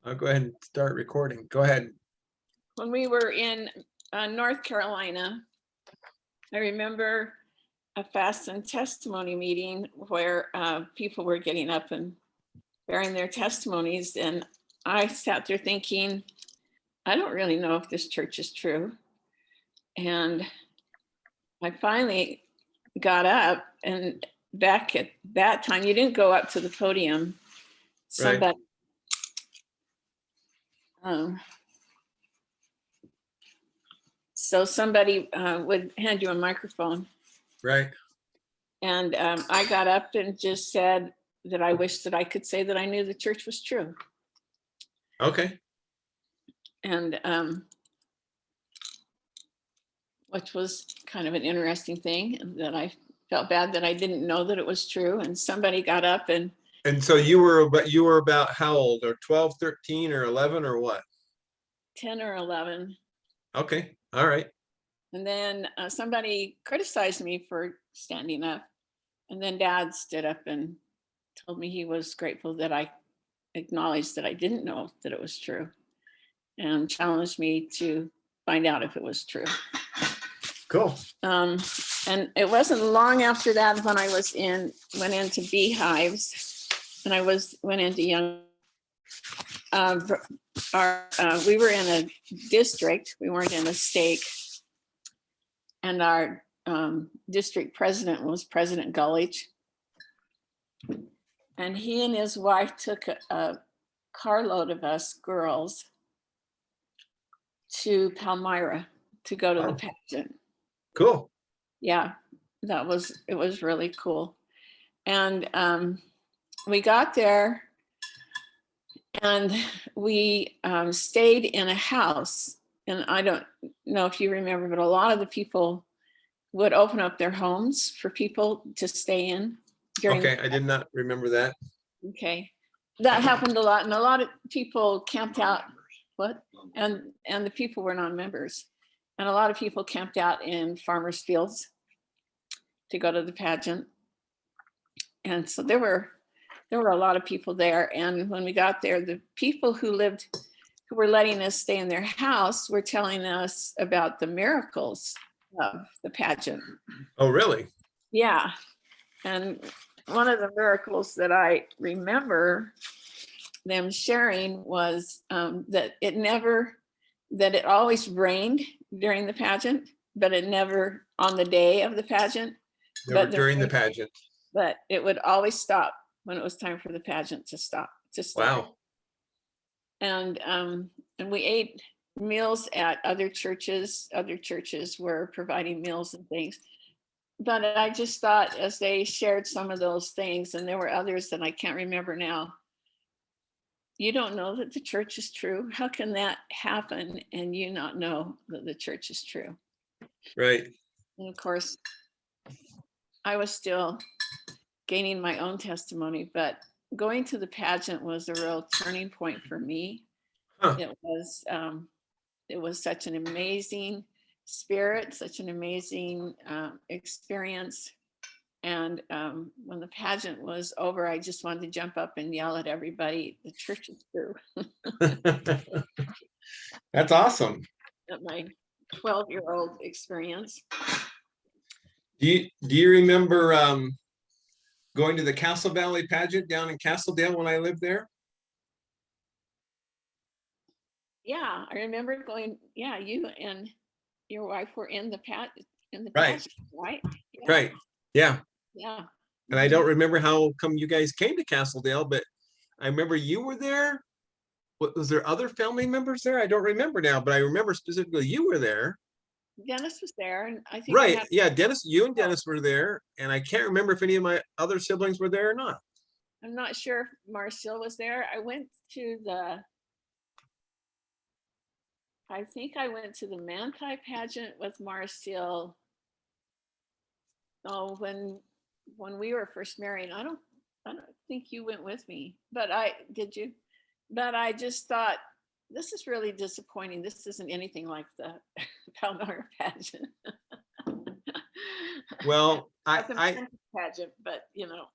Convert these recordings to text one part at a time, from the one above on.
I'll go ahead and start recording. Go ahead. When we were in North Carolina, I remember a fast and testimony meeting where people were getting up and bearing their testimonies. And I sat there thinking, I don't really know if this church is true. And I finally got up, and back at that time, you didn't go up to the podium. Somebody, so somebody would hand you a microphone. Right. And I got up and just said that I wish that I could say that I knew the church was true. Okay. And which was kind of an interesting thing, that I felt bad that I didn't know that it was true. And somebody got up and so you were about how old? Or 12, 13, or 11, or what? 10 or 11. Okay. All right. And then somebody criticized me for standing up. And then Dad stood up and told me he was grateful that I acknowledged that I didn't know that it was true, and challenged me to find out if it was true. Cool. And it wasn't long after that when I went into beehives, and I went into young. We were in a district. We weren't in a stake, and our district president was President Gullich, and he and his wife took a carload of us girls to Palmyra to go to the pageant. Cool. Yeah, it was really cool. And we got there, and we stayed in a house. And I don't know if you remember, but a lot of the people would open up their homes for people to stay in. Okay, I did not remember that. Okay, that happened a lot, and a lot of people camped out. What? And the people were non-members, and a lot of people camped out in farmers' fields to go to the pageant. And so there were a lot of people there. And when we got there, the people who were letting us stay in their house were telling us about the miracles of the pageant. Oh, really? Yeah. And one of the miracles that I remember them sharing was that it always rained during the pageant, but it never on the day of the pageant. But during the pageant. But it would always stop when it was time for the pageant to stop. Wow. And we ate meals at other churches. Other churches were providing meals and things. But I just thought, as they shared some of those things, and there were others that I can't remember now, you don't know that the church is true. How can that happen and you not know that the church is true? Right. And of course, I was still gaining my own testimony, but going to the pageant was a real turning point for me. Huh. It was such an amazing spirit, such an amazing experience. And when the pageant was over, I just wanted to jump up and yell at everybody, the church is true. That's awesome. At my 12-year-old experience. Do you remember going to the Castle Valley pageant down in Castledale when I lived there? Yeah, I remember going. Yeah, you and your wife were in the pageant, Right. Right? Yeah. Right. Yeah. Yeah. And I don't remember how come you guys came to Castledale, but I remember you were there. Was there other family members there? I don't remember now, but I remember specifically you were there. Dennis was there, and I think right. Yeah, Dennis, you and Dennis were there, and I can't remember if any of my other siblings were there or not. I'm not sure if Marcel was there. I think I went to the Manti pageant with Marcel. Oh, when we were first married. I don't think you went with me, but did you? But I just thought, this is really disappointing. This isn't anything like the Palmyra pageant. Well, I pageant, but you know.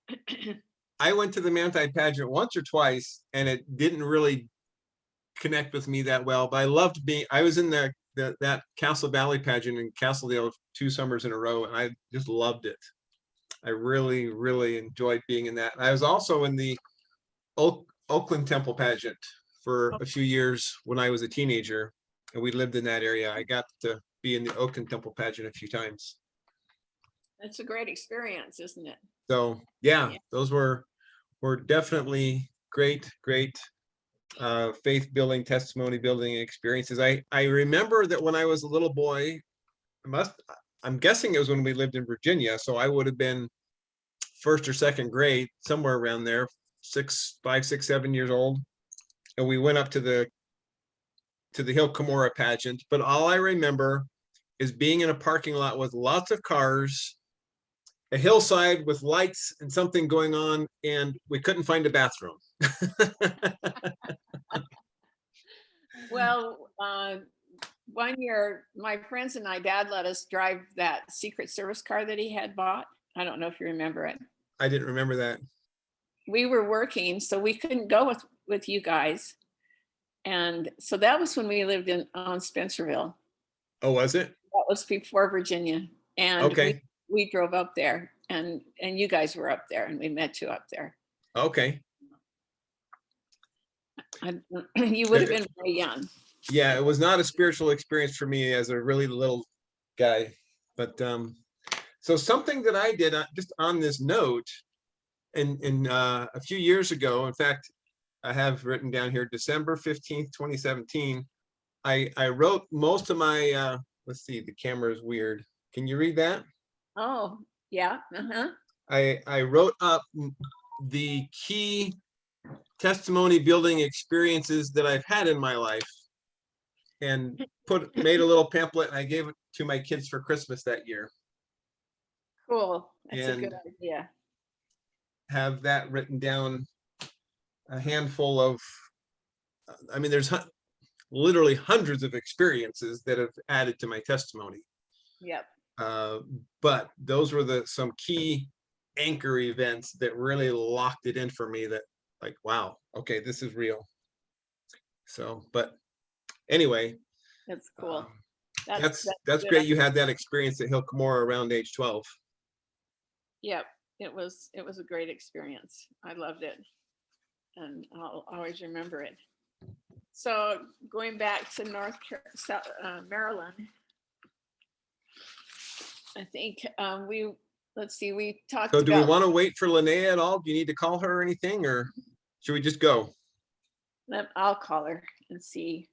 I went to the Manti pageant once or twice, and it didn't really connect with me that well, but I loved I was in that Castle Valley pageant in Castledale 2 summers in a row, and I just loved it. I really, really enjoyed being in that. I was also in the Oakland Temple pageant for a few years when I was a teenager, and we lived in that area. I got to be in the Oakland Temple pageant a few times. It's a great experience, isn't it? So yeah, those were definitely great faith building, testimony building experiences. I remember that when I was a little boy, I'm guessing it was when we lived in Virginia, so I would have been 1st or 2nd grade, somewhere around there, 5, 6, 7 years old, and we went up to the Hill Cumorah pageant. But all I remember is being in a parking lot with lots of cars, a hillside with lights and something going on, and we couldn't find a bathroom. Well, one year, my friends and my dad let us drive that Secret Service car that he had bought. I don't know if you remember it. I didn't remember that. We were working, so we couldn't go with you guys. And so that was when we lived on Spencerville. Oh, was it? That was before Virginia. And okay. we drove up there, and you guys were up there, and we met you up there. Okay. You would have been very young. Yeah, it was not a spiritual experience for me as a really little guy. But so something that I did just on this note, in a few years ago, in fact, I have written down here, December 15th, 2017, I wrote most of my, let's see, the camera is weird. Can you read that? Oh, yeah. I wrote up the key testimony building experiences that I've had in my life, and made a little pamphlet, and I gave it to my kids for Christmas that year. Cool. That's a good idea. Have that written down, a handful of, I mean, there's literally hundreds of experiences that have added to my testimony. Yep. But those were some key anchor events that really locked it in for me, that like, wow, okay, this is real. So, but anyway, that's cool. That's great. You had that experience at Hill Cumorah around age 12. Yep. It was a great experience. I loved it, and I'll always remember it. So going back to Maryland, I think we talked So do we want to wait for Lynaea at all? Do you need to call her or anything, or should we just go? I'll call her and see.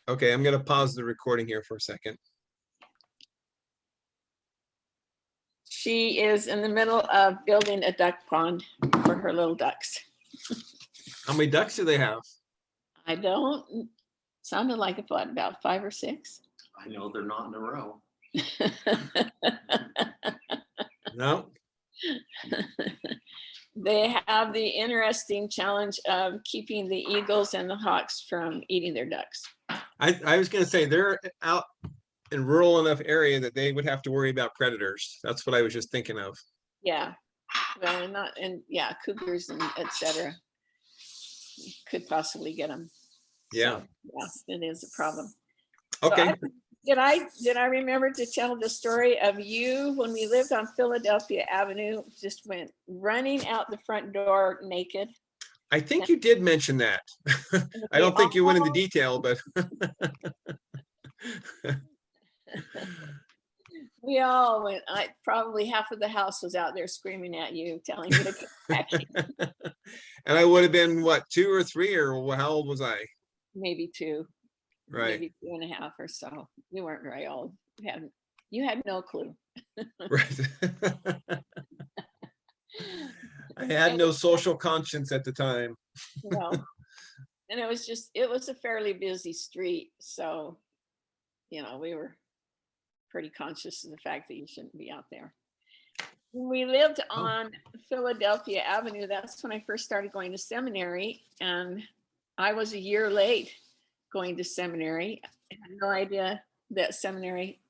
Okay, I'm going to pause the recording here for a second. She is in the middle of building a duck pond for her little ducks. How many ducks do they have? I don't. Sounded like about 5 or 6. I know they're not in a row. No. They have the interesting challenge of keeping the eagles and the hawks from eating their ducks. I was going to say, they're out in rural enough area that they would have to worry about predators. That's what I was just thinking of. Yeah. Well, cougars and etc. could possibly get them. Yeah. So, yeah, it is a problem. Okay. So did I remember to tell the story of you when we lived on Philadelphia Avenue, just went running out the front door naked? I think you did mention that. I don't think you went into detail, but we all went. Probably half of the house was out there screaming at you, telling you to come back. And I would have been what, 2 or 3, or how old was I? Maybe 2. Right. Maybe 2.5 or so. You weren't very old. You had no clue. Right. I had no social conscience at the time. No. And it was a fairly busy street. So, we were pretty conscious of the fact that you shouldn't be out there. When we lived on Philadelphia Avenue, that's when I first started going to seminary. And I was a year late going to seminary. I had no idea that seminary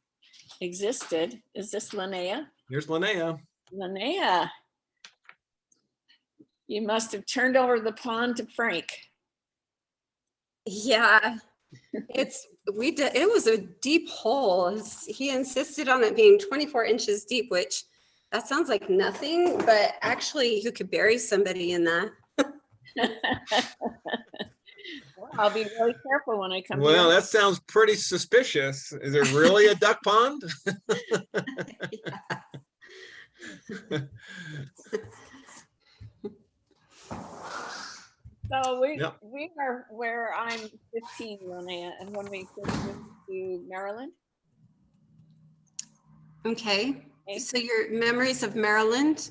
existed. Is this Lynaea? Here's Lynaea. Lynaea. You must have turned over the pond to Frank. Yeah, it was a deep hole. He insisted on it being 24 inches deep, which that sounds like nothing, but actually you could bury somebody in that. Well, I'll be really careful when I come to Well, your that sounds pretty suspicious. Is there really a duck pond? So we Yep. we are where I'm 15, Lynaea, and when we first moved to Maryland. Okay, Okay. so your memories of Maryland?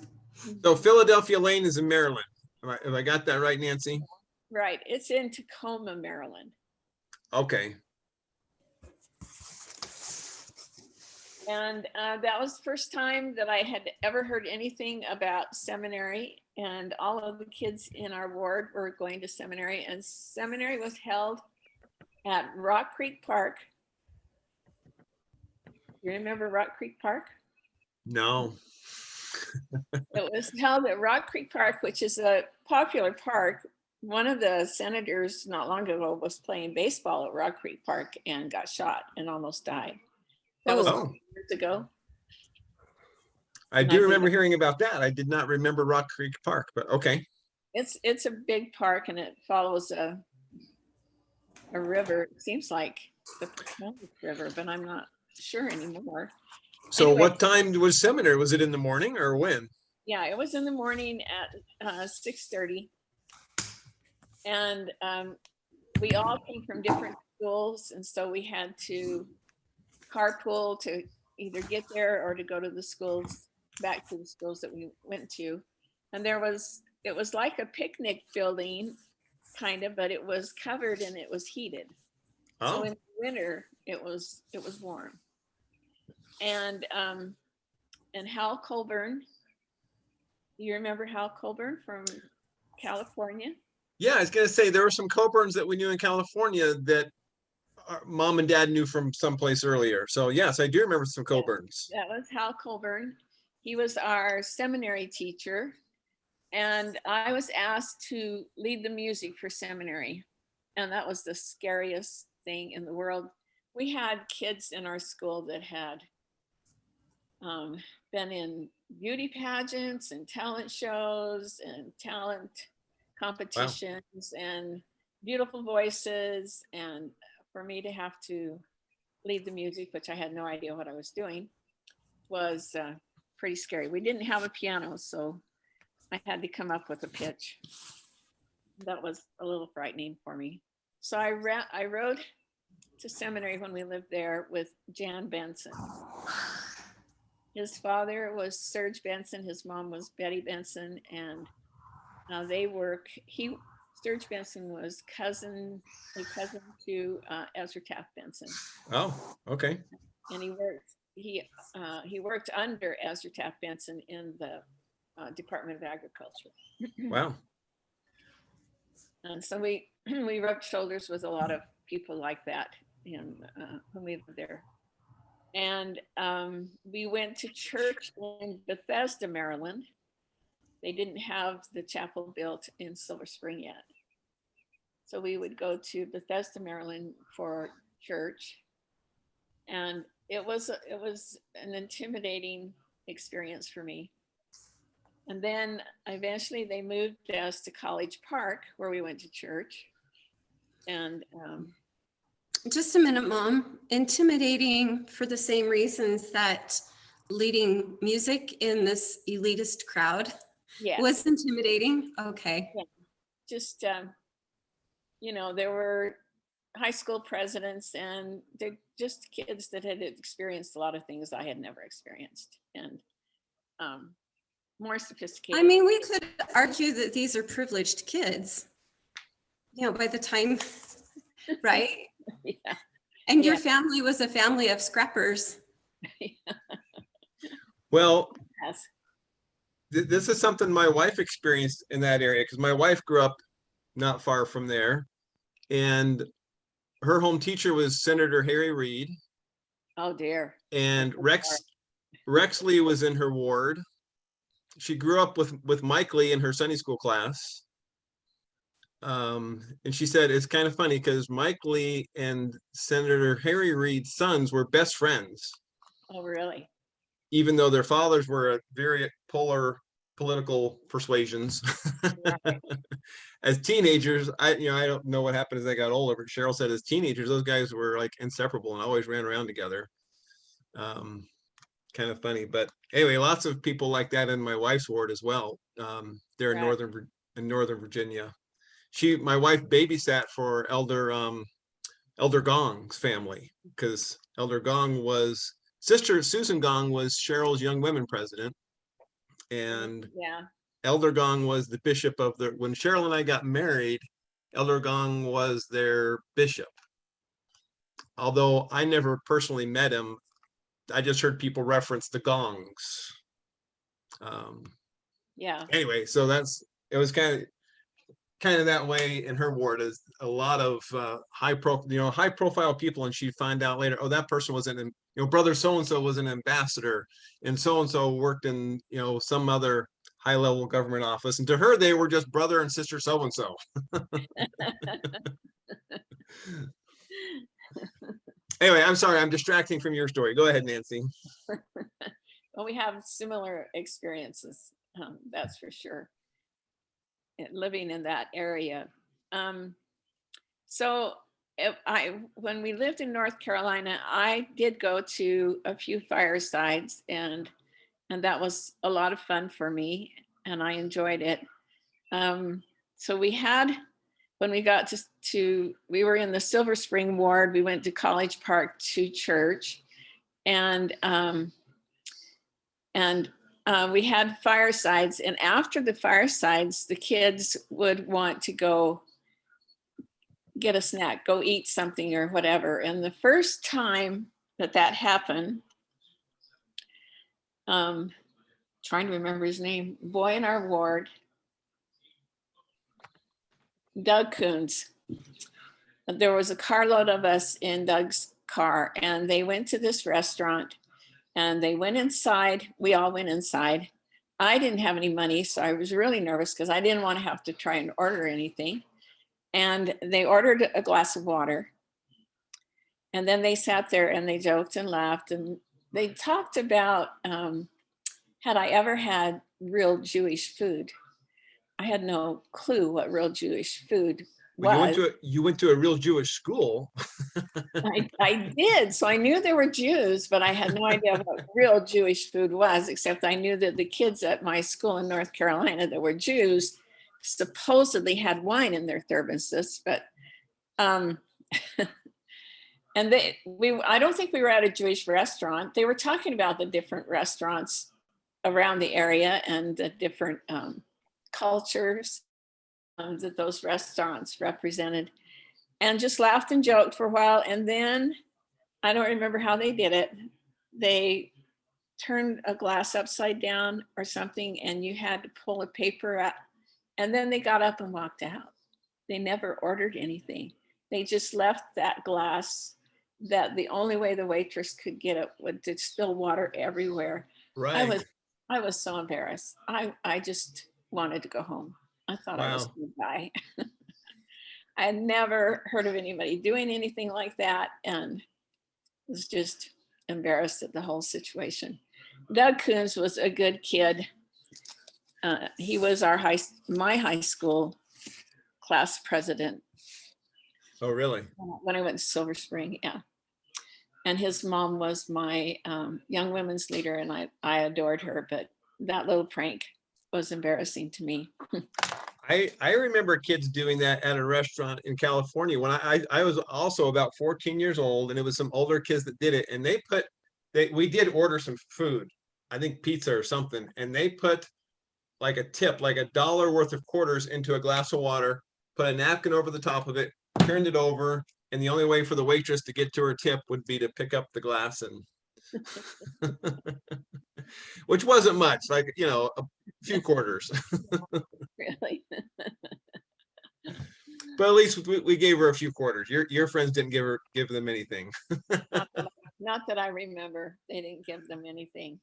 So Philadelphia Lane is in Maryland. Have I got that right, Nancy? Right, it's in Tacoma, Maryland. Okay. And that was the first time that I had ever heard anything about seminary, and all of the kids in our ward were going to seminary, and seminary was held at Rock Creek Park. You remember Rock Creek Park? No. It was held at Rock Creek Park, which is a popular park. One of the senators not long ago was playing baseball at Rock Creek Park and got shot and almost died. That was Oh. years ago. I And do I remember think- hearing about that. I did not remember Rock Creek Park, but okay. It's a big park, and it follows a river. It seems like the Potomac River, but I'm not sure anymore. So Anyway. what time was seminary? Was it in the morning or when? Yeah, it was in the morning at 6:30. And we all came from different schools, and so we had to carpool to either get there or to go to the schools, back to the schools that we went to. And it was like a picnic building, kind of, but it was covered and it was heated. So Oh, in winter, it was warm. And Hal Colburn, you remember Hal Colburn from California? yeah, I was gonna say there were some Coburns that we knew in California that our mom and dad knew from someplace earlier. So yes, I do remember some Coburns. That was Hal Colburn. He was our seminary teacher, and I was asked to lead the music for seminary, and that was the scariest thing in the world. We had kids in our school that had been in beauty pageants and talent shows and talent competitions and beautiful voices, and for me to have to lead the music, which I had no idea what I was doing, was pretty scary. We didn't have a piano, so I had to come up with a pitch. That was a little frightening for me. So I rode to seminary when we lived there with Jan Benson. His father was Serge Benson, his mom was Betty Benson, and Serge Benson was a cousin to Ezra Taft Benson. Oh, okay. And he worked under Ezra Taft Benson in the Department of Agriculture. Wow. And so we rubbed shoulders with a lot of people like that when we lived there. And we went to church in Bethesda, Maryland. They didn't have the chapel built in Silver Spring yet. So we would go to Bethesda, Maryland for church. And it was an intimidating experience for me. And then eventually they moved us to College Park, where we went to church. And Just a minute, Mom. Intimidating for the same reasons that leading music in this elitist crowd yeah, was intimidating. Okay. just there were high school presidents, and they're just kids that had experienced a lot of things I had never experienced, and more sophisticated. I mean, we could argue that these are privileged kids. By the time, right? Yeah. And your Yeah. family was a family of scrappers. Well, Yes. this is something my wife experienced in that area, because my wife grew up not far from there, and her home teacher was Senator Harry Reid, Oh dear. and Rex Lee was in her ward. She grew up with Mike Lee in her Sunday school class. And she said, it's kind of funny because Mike Lee and Senator Harry Reid's sons were best friends, Oh, really? even though their fathers were at very polar political persuasions. Right. As teenagers, I don't know what happened as they got older, but Cheryl said as teenagers, those guys were like inseparable and always ran around together. Kind of funny, but anyway, lots of people like that in my wife's ward as well. They're in Right. Northern Virginia. My wife babysat for Elder Gong's family, because Elder Gong was sister Susan Gong was Cheryl's Young Women president, and Yeah. Elder Gong was the bishop of when Cheryl and I got married, Elder Gong was their bishop. Although I never personally met him, I just heard people reference the Gongs. Yeah. Anyway, so it was kind of that way in her ward, is a lot of high profile people, and she'd find out later, oh, that person was brother so-and-so was an ambassador, and so-and-so worked in, some other high level government office. And to her, they were just brother and sister so-and-so. Anyway, I'm sorry, I'm distracting from your story. Go ahead, Nancy. Well, we have similar experiences, that's for sure, living in that area. So when we lived in North Carolina, I did go to a few firesides, and that was a lot of fun for me, and I enjoyed it. So when we got we were in the Silver Spring ward, we went to College Park to church, and we had firesides, and after the firesides, the kids would want to go get a snack, go eat something or whatever. And the first time that happened, trying to remember his name, boy in our ward, Doug Coons. There was a carload of us in Doug's car, and they went to this restaurant, and they went inside. We all went inside. I didn't have any money, so I was really nervous because I didn't want to have to try and order anything. And they ordered a glass of water. And then they sat there and they joked and laughed, and they talked about, had I ever had real Jewish food? I had no clue what real Jewish food was. You went to a real Jewish school. I did. So I knew there were Jews, but I had no idea what real Jewish food was, except I knew that the kids at my school in North Carolina that were Jews supposedly had wine in their thermoses, but and I don't think we were at a Jewish restaurant. They were talking about the different restaurants around the area and the different cultures that those restaurants represented, and just laughed and joked for a while. And then I don't remember how they did it. They turned a glass upside down or something, and you had to pull a paper out. And then they got up and walked out. They never ordered anything. They just left that glass, that the only way the waitress could get it would to spill water everywhere. Right. I was so embarrassed. I just wanted to go home. I thought I was going to die. I had never heard of anybody doing anything like that, and was just embarrassed at the whole situation. Doug Coons was a good kid. He was my high school class president. Oh, really? When I went to Silver Spring, yeah. And his mom was my young women's leader, and I adored her, but that little prank was embarrassing to me. I remember kids doing that at a restaurant in California when I was also about 14 years old, and it was some older kids that did it, and we did order some food, I think pizza or something, and they put like a tip, like $1 worth of quarters into a glass of water, put a napkin over the top of it, turned it over, and the only way for the waitress to get to her tip would be to pick up the glass, and which wasn't much, like, a few quarters. Really? But at least we gave her a few quarters. Your friends didn't give them anything. Not that I remember. They didn't give them anything.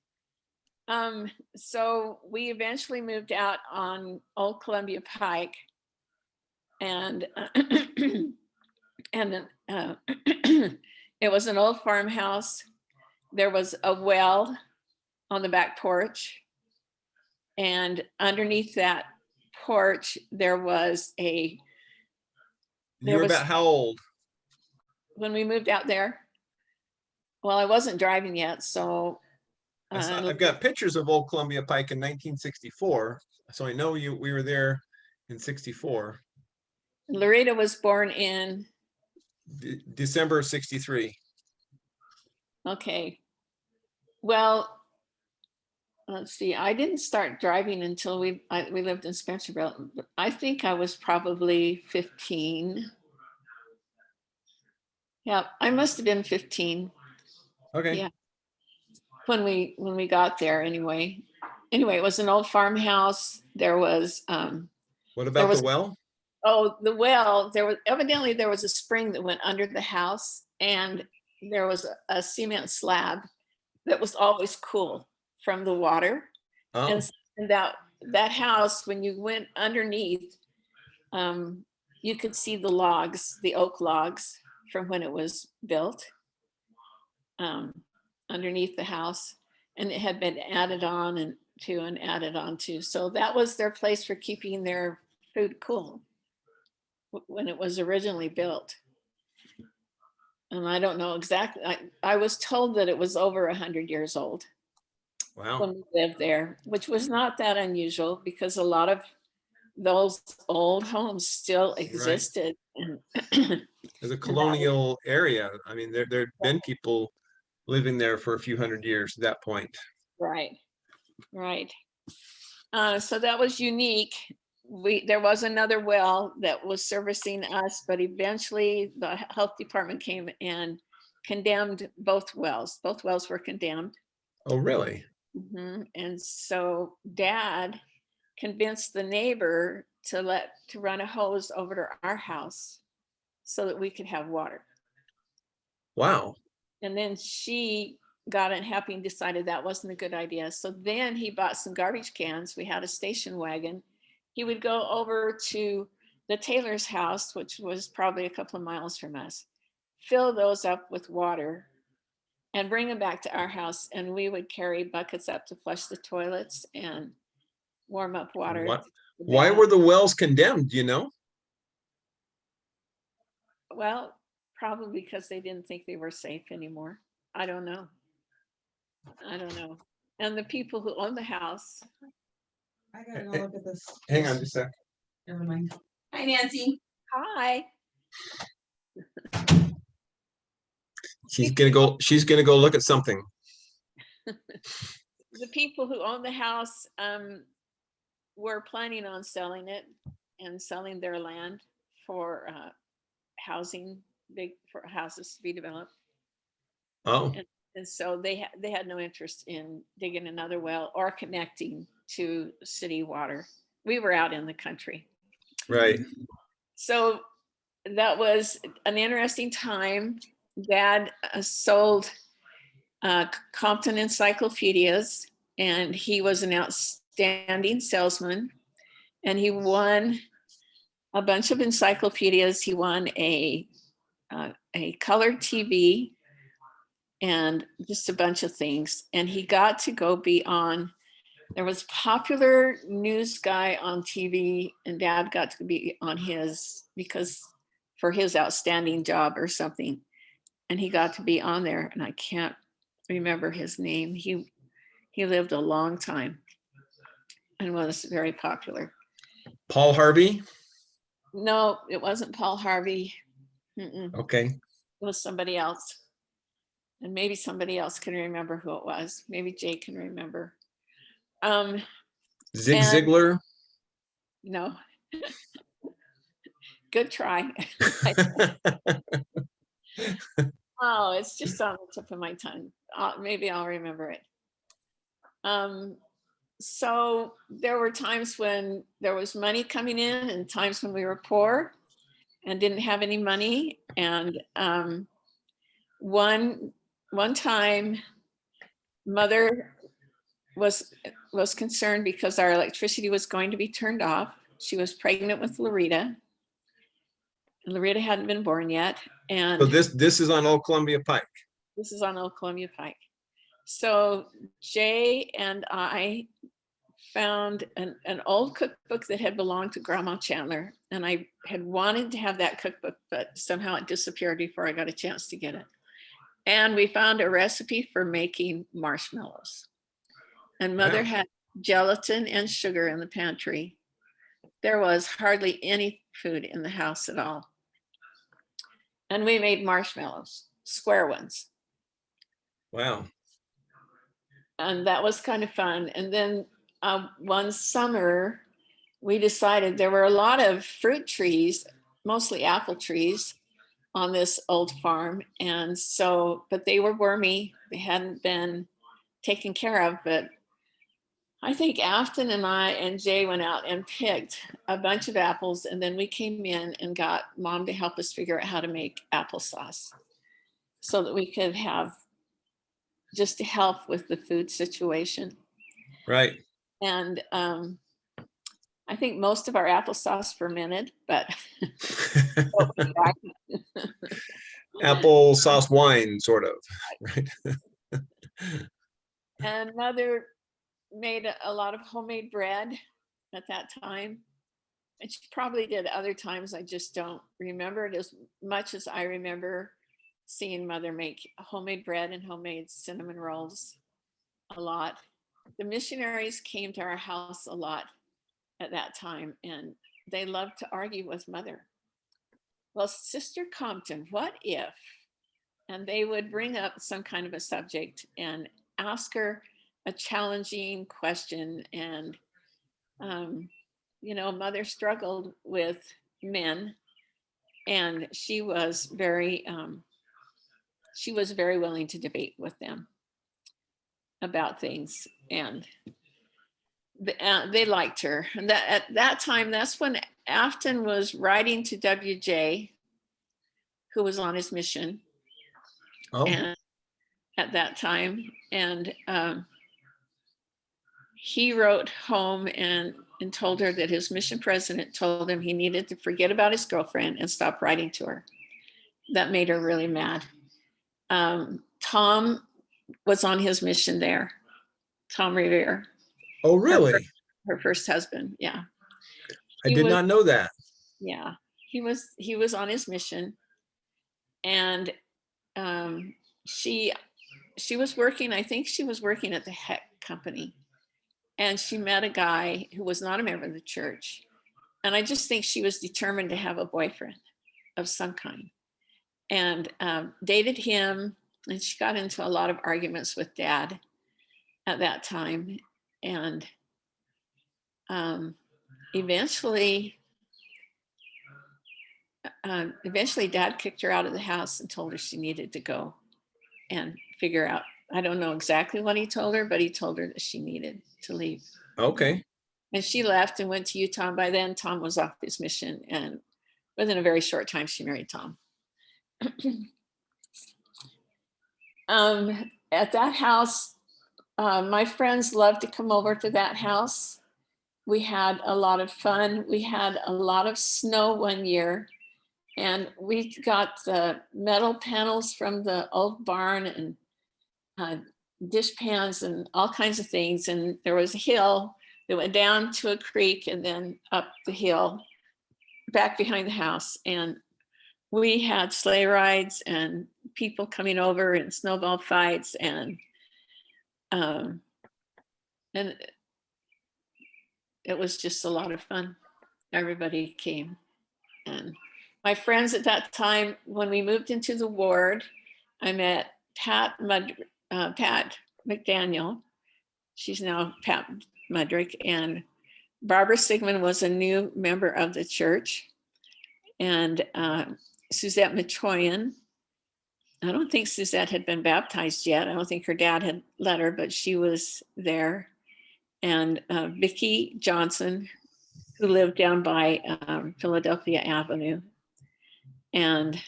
So we eventually moved out on Old Columbia Pike. And and it was an old farmhouse. There was a well on the back porch, and underneath that porch there was a. You were about how old? When we moved out there. Well, I wasn't driving yet, so. I've got pictures of Old Columbia Pike in 1964, so I know we were there in 64. Larita was born in, December of 63. okay. Well, let's see, I didn't start driving until we lived in Spencerville. I think I was probably 15. Yeah, I must have been 15. Okay. Yeah. When we got there anyway. Anyway, it was an old farmhouse. There was What about was- the well? oh, the well, there was evidently there was a spring that went under the house, and there was a cement slab that was always cool from the water. Oh, And that house, when you went underneath, you could see the logs, the oak logs from when it was built, underneath the house, and it had been added on to. So that was their place for keeping their food cool when it was originally built. And I don't know exactly, I was told that it was over 100 years old wow. when we lived there, which was not that unusual because a lot of those old homes still existed. As a colonial area, I mean, there'd been people living there for a few hundred years at that point. Right. So that was unique. There was another well that was servicing us, but eventually the health department came and condemned both wells. Both wells were condemned. Oh, really? And so Dad convinced the neighbor to run a hose over to our house so that we could have water. Wow. And then she got unhappy and decided that wasn't a good idea. So then he bought some garbage cans. We had a station wagon. He would go over to the Taylor's house, which was probably a couple of miles from us, fill those up with water and bring them back to our house. And we would carry buckets up to flush the toilets and warm up water. What? Why were the wells condemned, do you know? Well, probably because they didn't think they were safe anymore. I don't know. And the people who own the house. I gotta go look at this. Hang on just a sec. Never mind. Hi, Nancy. Hi. She's gonna go look at something. The people who own the house were planning on selling it and selling their land for housing, for houses to be developed. Oh, And so they had no interest in digging another well or connecting to city water. We were out in the country. right. So that was an interesting time. Dad sold Compton Encyclopedias, and he was an outstanding salesman, and he won a bunch of encyclopedias. He won a colored TV and just a bunch of things. And he got to go be on, there was a popular news guy on TV, and Dad got to be on his, because for his outstanding job or something. And he got to be on there, and I can't remember his name. He lived a long time and was very popular. Paul Harvey? No, it wasn't Paul Harvey. It Okay. was somebody else. And maybe somebody else can remember who it was. Maybe Jaye can remember. Zig And- Ziglar? No. Good try. Oh, it's just on the tip of my tongue. Maybe I'll remember it. So there were times when there was money coming in and times when we were poor and didn't have any money. And one time, Mother was concerned because our electricity was going to be turned off. She was pregnant with Larita. Larita hadn't been born yet. And So this is on Old Columbia Pike. this is on Old Columbia Pike. So Jaye and I found an old cookbook that had belonged to Grandma Chandler. And I had wanted to have that cookbook, but somehow it disappeared before I got a chance to get it. And we found a recipe for making marshmallows. And Mother Wow. had gelatin and sugar in the pantry. There was hardly any food in the house at all. And we made marshmallows, square ones. Wow. And that was kind of fun. And then one summer, we decided there were a lot of fruit trees, mostly apple trees, on this old farm. And so, but they were wormy. They hadn't been taken care of. But I think Afton and I and Jaye went out and picked a bunch of apples. And then we came in and got Mom to help us figure out how to make applesauce so that we could have just to help with the food situation. Right. And I think most of our applesauce fermented, but Applesauce wine, sort of. Right. and Mother made a lot of homemade bread at that time. And she probably did other times. I just don't remember it as much as I remember seeing Mother make homemade bread and homemade cinnamon rolls a lot. The missionaries came to our house a lot at that time, and they loved to argue with Mother. Well, Sister Compton, what if? And they would bring up some kind of a subject and ask her a challenging question. And, Mother struggled with men, and she was very willing to debate with them about things. And they liked her. And at that time, that's when Afton was writing to WJ, who was on his mission. Oh. And at that time, and he wrote home and told her that his mission president told him he needed to forget about his girlfriend and stop writing to her. That made her really mad. Tom was on his mission there. Tom Revere. Oh, really? Her first husband. Yeah. I did not know that. Yeah. He was on his mission. And she was working, I think she was working at the Heck Company. And she met a guy who was not a member of the church. And I just think she was determined to have a boyfriend of some kind. And dated him. And she got into a lot of arguments with Dad at that time. And eventually Dad kicked her out of the house and told her she needed to go and figure out. I don't know exactly what he told her, but he told her that she needed to leave. Okay. And she left and went to Utah. And by then, Tom was off his mission. And within a very short time, she married Tom. At that house, my friends loved to come over to that house. We had a lot of fun. We had a lot of snow one year. And we got the metal panels from the old barn and dish pans and all kinds of things. And there was a hill that went down to a creek and then up the hill back behind the house. And we had sleigh rides and people coming over and snowball fights. And it was just a lot of fun. Everybody came. And my friends at that time, when we moved into the ward, I met Pat McDaniel. She's now Pat Mudrick. And Barbara Sigmund was a new member of the church. And Suzette Matroyan. I don't think Suzette had been baptized yet. I don't think her dad had let her, but she was there. And Vicki Johnson, who lived down by Philadelphia Avenue. And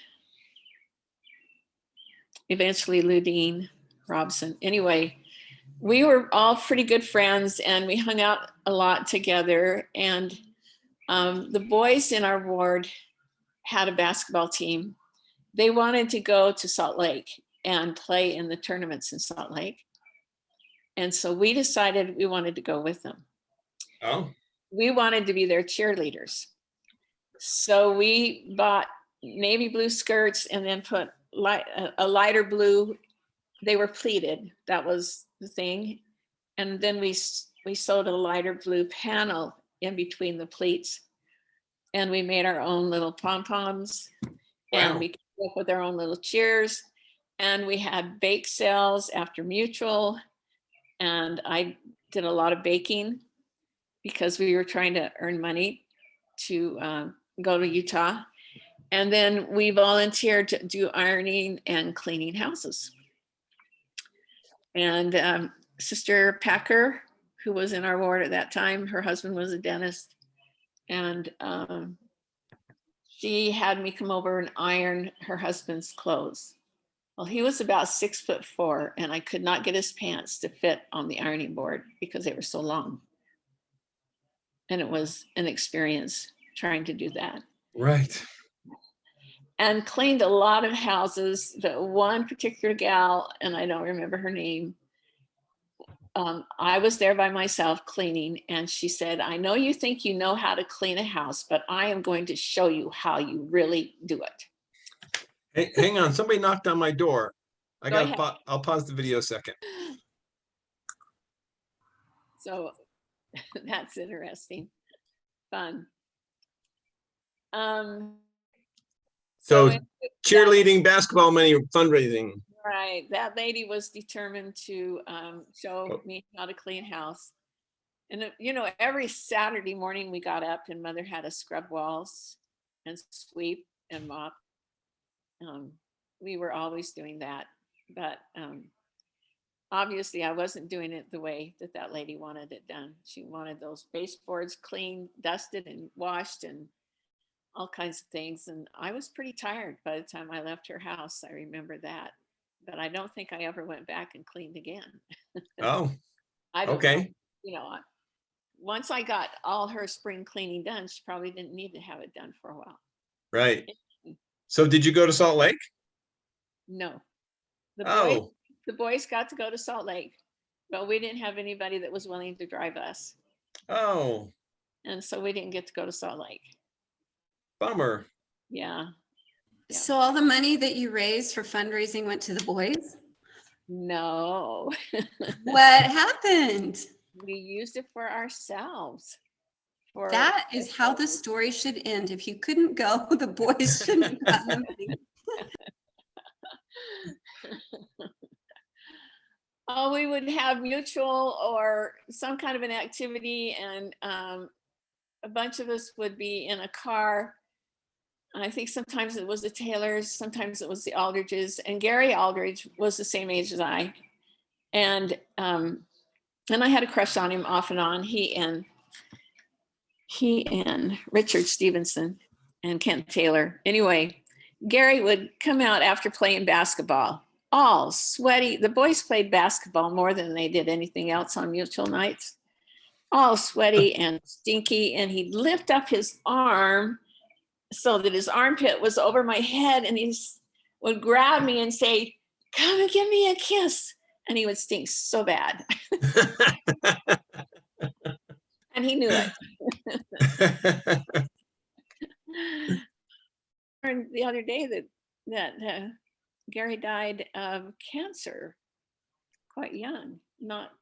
eventually Ludine Robson. Anyway, we were all pretty good friends and we hung out a lot together. And the boys in our ward had a basketball team. They wanted to go to Salt Lake and play in the tournaments in Salt Lake. And so we decided we wanted to go with them. Oh, We wanted to be their cheerleaders. So we bought navy blue skirts and then put a lighter blue. They were pleated. That was the thing. And then we sewed a lighter blue panel in between the pleats. And we made our own little pom-poms. And wow. we came up with our own little cheers. And we had bake sales after Mutual. And I did a lot of baking because we were trying to earn money to go to Utah. And then we volunteered to do ironing and cleaning houses. And Sister Packer, who was in our ward at that time, her husband was a dentist. And she had me come over and iron her husband's clothes. Well, he was about 6'4", and I could not get his pants to fit on the ironing board because they were so long. And it was an experience trying to do that. Right. And cleaned a lot of houses. But one particular gal, and I don't remember her name, I was there by myself cleaning, and she said, I know you think you know how to clean a house, but I am going to show you how you really do it. Hey, hang on, somebody knocked on my door. Go ahead. I'll pause the video a second. So that's interesting. Fun. So that- cheerleading, basketball money, fundraising. Right, that lady was determined to show me how to clean house. And you know, every Saturday morning we got up and Mother had us scrub walls and sweep and mop. We were always doing that, but obviously I wasn't doing it the way that lady wanted it done. She wanted those baseboards cleaned, dusted and washed and all kinds of things. And I was pretty tired by the time I left her house. I remember that. But I don't think I ever went back and cleaned again. Oh, I don't okay. know. You know, once I got all her spring cleaning done, she probably didn't need to have it done for a while. Right. So did you go to Salt Lake? No. Oh, The boys got to go to Salt Lake, but we didn't have anybody that was willing to drive us. oh, And so we didn't get to go to Salt Lake. bummer. Yeah. Yeah. So all the money that you raised for fundraising went to the boys? No. What happened? We used it for ourselves. For That is how the story should end. If you couldn't go, the boys shouldn't have gotten the money. Oh, we would have Mutual or some kind of an activity, and a bunch of us would be in a car. And I think sometimes it was the Taylors, sometimes it was the Aldridges, and Gary Aldridge was the same age as I. And I had a crush on him off and on. He and Richard Stevenson and Kent Taylor. Anyway, Gary would come out after playing basketball, all sweaty. The boys played basketball more than they did anything else on Mutual nights, all sweaty and stinky. And he'd lift up his arm so that his armpit was over my head, and he would grab me and say, come and give me a kiss. And he would stink so bad. And he knew it. And the other day that Gary died of cancer, quite young, not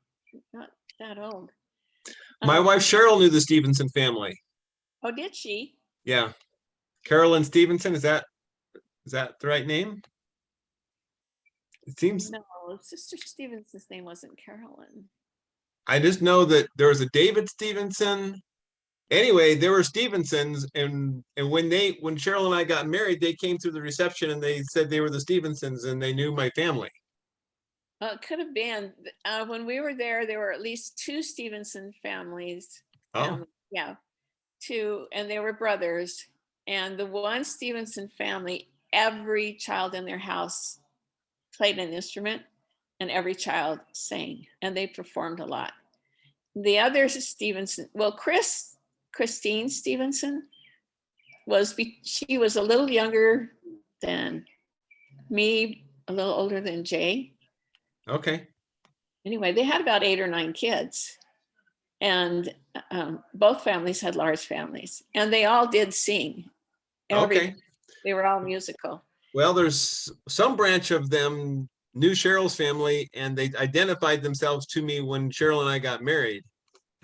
that old. My wife Cheryl knew the Stevenson family. Oh, did she? Yeah. Carolyn Stevenson, is that the right name? It seems. No, Sister Stevenson's name wasn't Carolyn. I just know that there was a David Stevenson. Anyway, there were Stevensons, and when Cheryl and I got married, they came through the reception and they said they were the Stevensons and they knew my family. It could have been. When we were there were at least 2 Stevenson families. Oh, Yeah, 2, and they were brothers. And the one Stevenson family, every child in their house played an instrument, and every child sang, and they performed a lot. The others, Stevenson, well, Christine Stevenson, she was a little younger than me, a little older than Jaye. Okay. Anyway, they had about 8 or 9 kids, and both families had large families, and they all did sing. Okay. They were all musical. Well, there's some branch of them knew Cheryl's family, and they identified themselves to me when Cheryl and I got married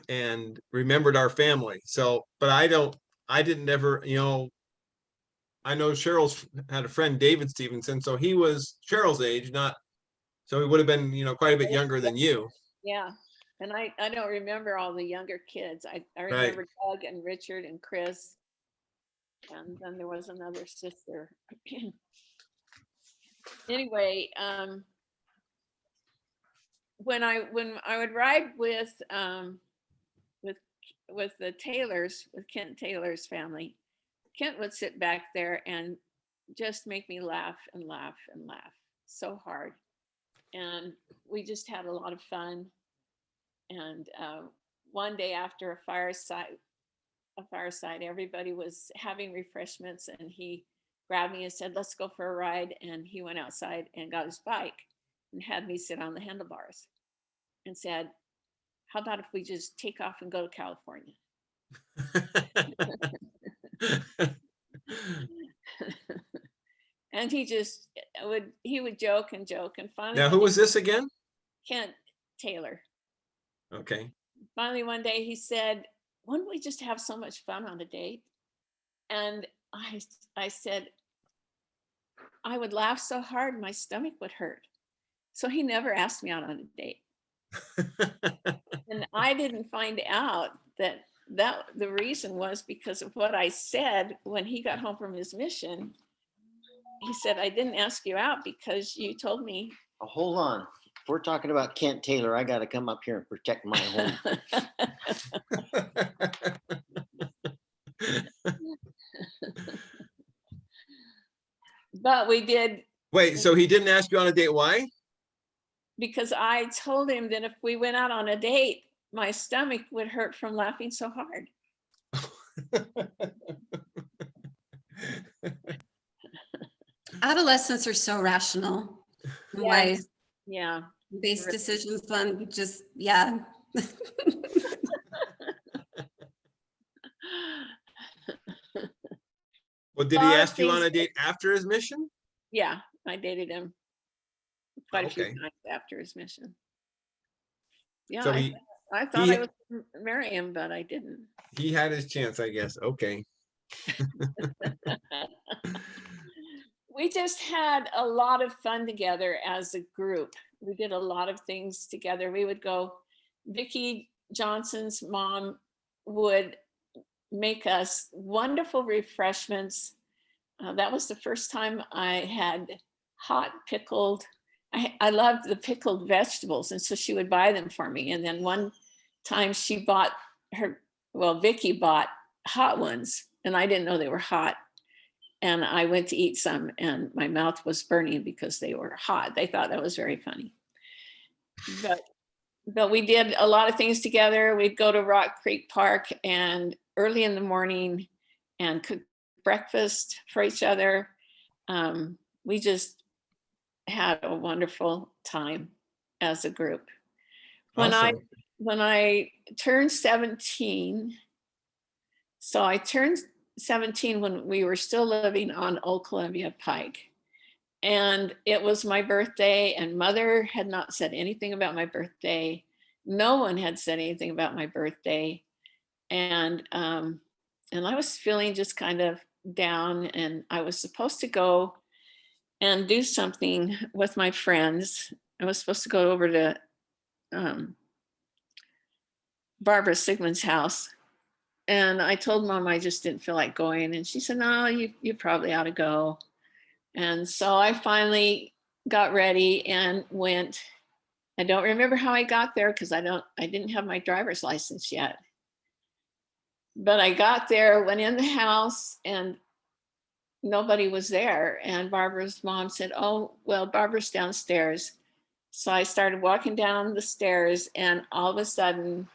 and remembered our family. So, but I didn't ever, I know Cheryl's had a friend, David Stevenson, so he was Cheryl's age, so he would have been, quite a bit younger than you. Yeah. And I don't remember all the younger kids. I remember Doug and Richard and Chris. And then there was another sister. Anyway, when I would ride with the Taylors, with Kent Taylor's family, Kent would sit back there and just make me laugh and laugh and laugh so hard. And we just had a lot of fun. And one day after a fireside, everybody was having refreshments, and he grabbed me and said, "Let's go for a ride." And he went outside and got his bike and had me sit on the handlebars and said, "How about if we just take off and go to California?" And he would joke and joke, and finally. Now, who was this again? Kent Taylor. Okay. Finally, one day he said, "Wouldn't we just have so much fun on a date?" And I said, I would laugh so hard my stomach would hurt. So he never asked me out on a date. And I didn't find out that the reason was because of what I said when he got home from his mission. He said, "I didn't ask you out because you told me." Oh, hold on. If we're talking about Kent Taylor, I got to come up here and protect my home. But we did. Wait, so he didn't ask you on a date? Why? Because I told him that if we went out on a date, my stomach would hurt from laughing so hard. Adolescents are so rational. and Wise. Yeah. Base decisions on just, yeah. Well, did he ask you on a date after his mission? Yeah, I dated him quite a few Okay. times after his mission. Yeah, So I thought I would marry him, but I didn't. he had his chance, I guess. Okay. We just had a lot of fun together as a group. We did a lot of things together. We would go, Vicki Johnson's mom would make us wonderful refreshments. That was the first time I had hot pickled. I loved the pickled vegetables, and so she would buy them for me. And then one time she bought Vicki bought hot ones, and I didn't know they were hot. And I went to eat some, and my mouth was burning because they were hot. They thought that was very funny. But we did a lot of things together. We'd go to Rock Creek Park and early in the morning and cook breakfast for each other. We just had a wonderful time as a group. When I turned 17, so I turned 17 when we were still living on Old Columbia Pike. And it was my birthday, and Mother had not said anything about my birthday. No one had said anything about my birthday. And I was feeling just kind of down, and I was supposed to go and do something with my friends. I was supposed to go over to Barbara Sigmund's house. And I told Mom I just didn't feel like going. And she said, "No, you probably ought to go." And so I finally got ready and went. I don't remember how I got there because I didn't have my driver's license yet. But I got there, went in the house, and nobody was there. And Barbara's mom said, "Oh, well, Barbara's downstairs." So I started walking down the stairs, and all of a sudden,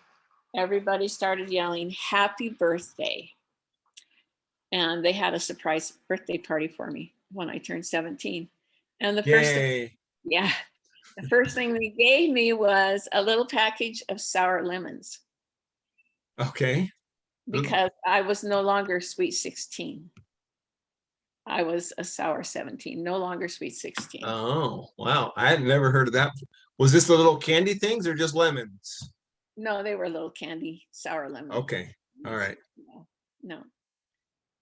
everybody started yelling, "Happy birthday." And they had a surprise birthday party for me when I turned 17. And the first thing, Yay. yeah, the first thing they gave me was a little package of sour lemons Okay. because I was no longer sweet 16. I was a sour 17, no longer sweet 16. Oh, wow. I had never heard of that. Was this the little candy things or just lemons? No, they were little candy sour lemons. Okay. All right. No,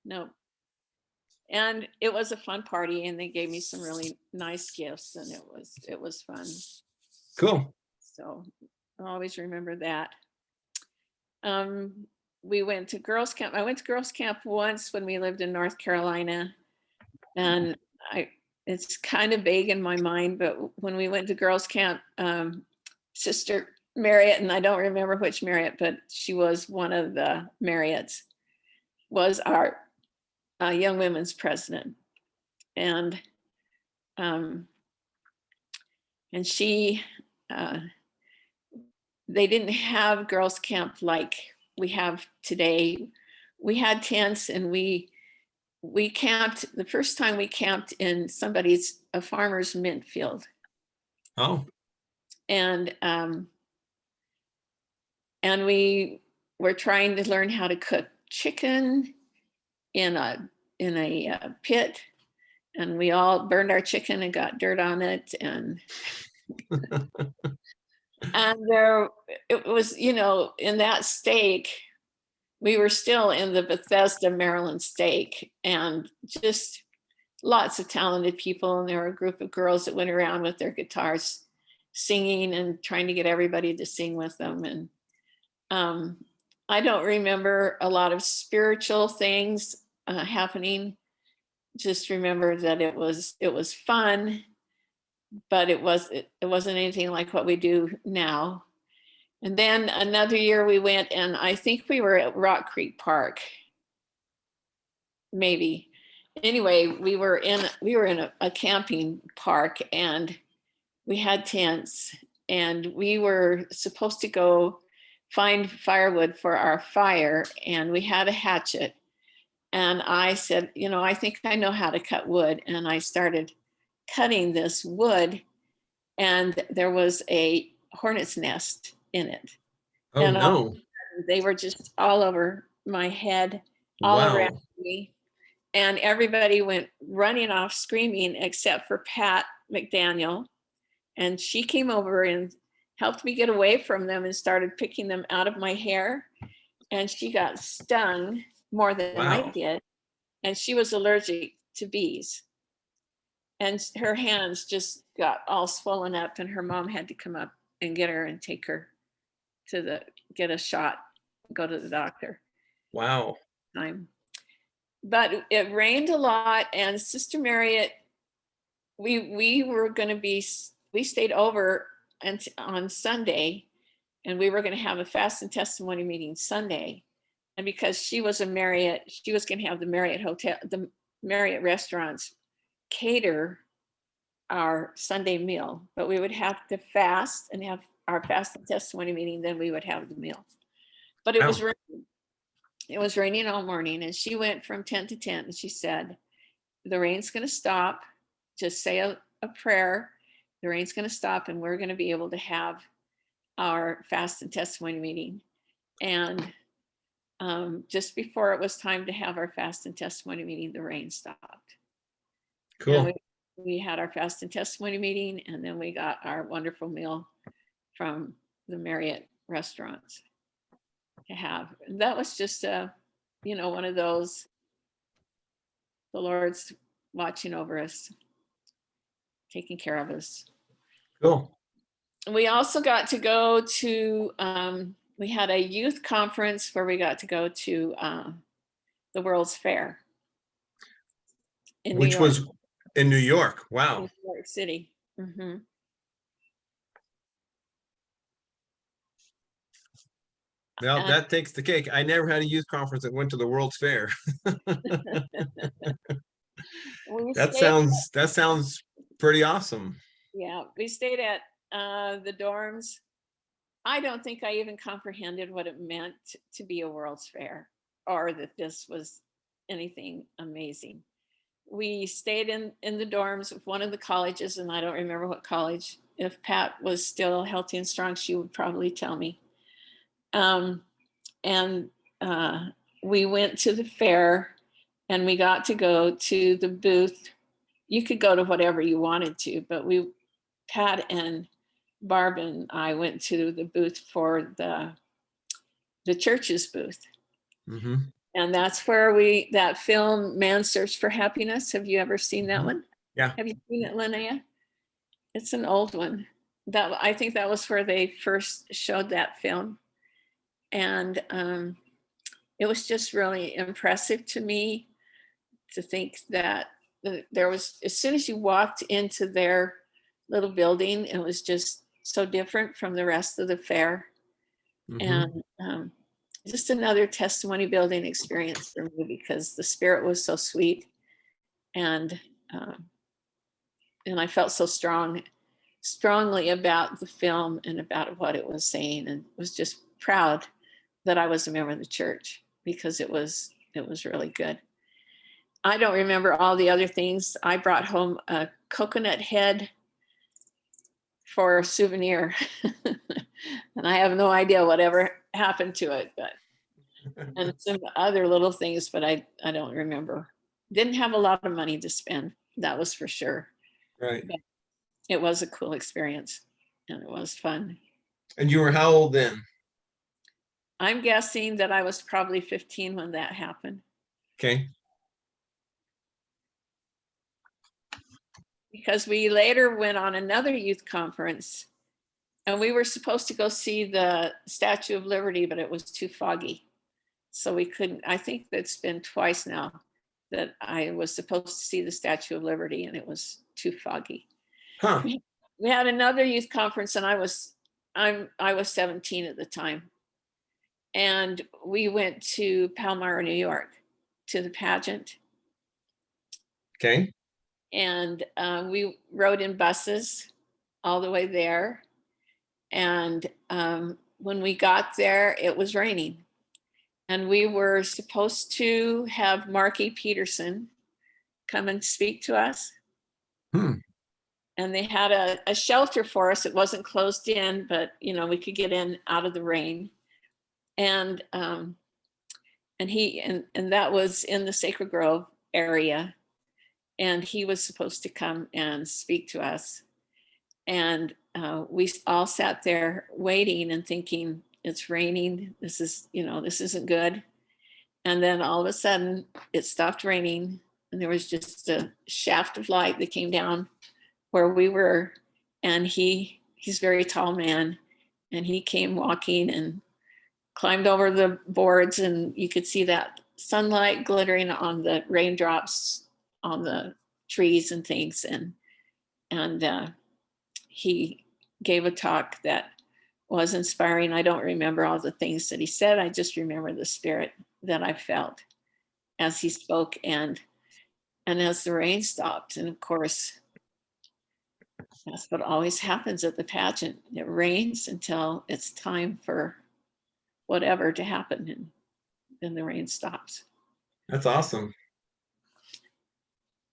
no. And it was a fun party, and they gave me some really nice gifts, and it was fun. Cool. So I always remember that. We went to girls' camp. I went to girls' camp once when we lived in North Carolina, and it's kind of vague in my mind, but when we went to girls' camp, Sister Marriott, and I don't remember which Marriott, but she was one of the Marriotts, was our young women's president. And she, they didn't have girls' camp like we have today. We had tents, and we camped. The first time we camped in a farmer's mint field. Oh, And we were trying to learn how to cook chicken in a pit, and we all burned our chicken and got dirt on it, and it was, in that stake, we were still in the Bethesda, Maryland stake, and just lots of talented people. And there were a group of girls that went around with their guitars singing and trying to get everybody to sing with them. And I don't remember a lot of spiritual things happening. Just remember that it was fun, but it wasn't anything like what we do now. And then another year we went, and I think we were at Rock Creek Park, maybe. Anyway, we were in a camping park, and we had tents, and we were supposed to go find firewood for our fire, and we had a hatchet. And I said, I think I know how to cut wood. And I started cutting this wood, and there was a hornet's nest in it. oh And no. they were just all over my head, all around Wow. me. And everybody went running off screaming except for Pat McDaniel. And she came over and helped me get away from them and started picking them out of my hair. And she got stung more than I Wow. did. And she was allergic to bees. And her hands just got all swollen up, and her mom had to come up and get her and take her to get a shot, go to the doctor. Wow. But it rained a lot, and Sister Marriott, we stayed over on Sunday, and we were going to have a fast and testimony meeting Sunday. And because she was a Marriott, she was going to have the Marriott hotel, the Marriott restaurants cater our Sunday meal, but we would have to fast and have our fast and testimony meeting, then we would have the meal. But it was raining. It was raining all morning, and she went from tent to tent, and she said, the rain's going to stop. Just say a prayer. The rain's going to stop, and we're going to be able to have our fast and testimony meeting. And just before it was time to have our fast and testimony meeting, the rain stopped. Cool. And we had our fast and testimony meeting, and then we got our wonderful meal from the Marriott restaurants to have. And that was just one of those, the Lord's watching over us, taking care of us. Cool. We also got to go to, we had a youth conference where we got to go to the World's Fair in New Which York. was in New York. Wow. New York City. Mm-hmm. Now that takes the cake. I never had a youth conference that went to the World's Fair. That sounds pretty awesome. Yeah, we stayed at the dorms. I don't think I even comprehended what it meant to be a World's Fair, or that this was anything amazing. We stayed in the dorms of one of the colleges, and I don't remember what college. If Pat was still healthy and strong, she would probably tell me. And we went to the fair, and we got to go to the booth. You could go to whatever you wanted to, but Pat and Barb and I went to the booth for the church's booth. Mm-hmm. And that's where that film, Man's Search for Happiness. Have you ever seen that one? Yeah. Have you seen it, Lynaea? It's an old one. I think that was where they first showed that film. And it was just really impressive to me to think that there was, as soon as you walked into their little building, it was just so different from the rest of the fair. Mm-hmm. And just another testimony building experience for me, because the spirit was so sweet, and I felt so strongly about the film and about what it was saying, and was just proud that I was a member of the church, because it was really good. I don't remember all the other things. I brought home a coconut head for a souvenir. And I have no idea whatever happened to it, and some other little things, but I don't remember. Didn't have a lot of money to spend, that was for sure. Right. But it was a cool experience, and it was fun. And you were how old then? I'm guessing that I was probably 15 when that happened. Okay. Because we later went on another youth conference, and we were supposed to go see the Statue of Liberty, but it was too foggy. So we couldn't. I think that's been twice now that I was supposed to see the Statue of Liberty, and it was too foggy. Huh. We had another youth conference, and I was 17 at the time. And we went to Palmyra, New York, to the pageant. Okay. And we rode in buses all the way there. And when we got there, it was raining. And we were supposed to have Marky Peterson come and speak to us. And they had a shelter for us. It wasn't closed in, but we could get in out of the rain. And that was in the Sacred Grove area. And he was supposed to come and speak to us. And we all sat there waiting and thinking, it's raining. This isn't good. And then all of a sudden it stopped raining, and there was just a shaft of light that came down where we were. And he's a very tall man, and he came walking and climbed over the boards, and you could see that sunlight glittering on the raindrops on the trees and things. And he gave a talk that was inspiring. I don't remember all the things that he said. I just remember the spirit that I felt as he spoke, and as the rain stopped. And of course, that's what always happens at the pageant. It rains until it's time for whatever to happen, and then the rain stops. That's awesome.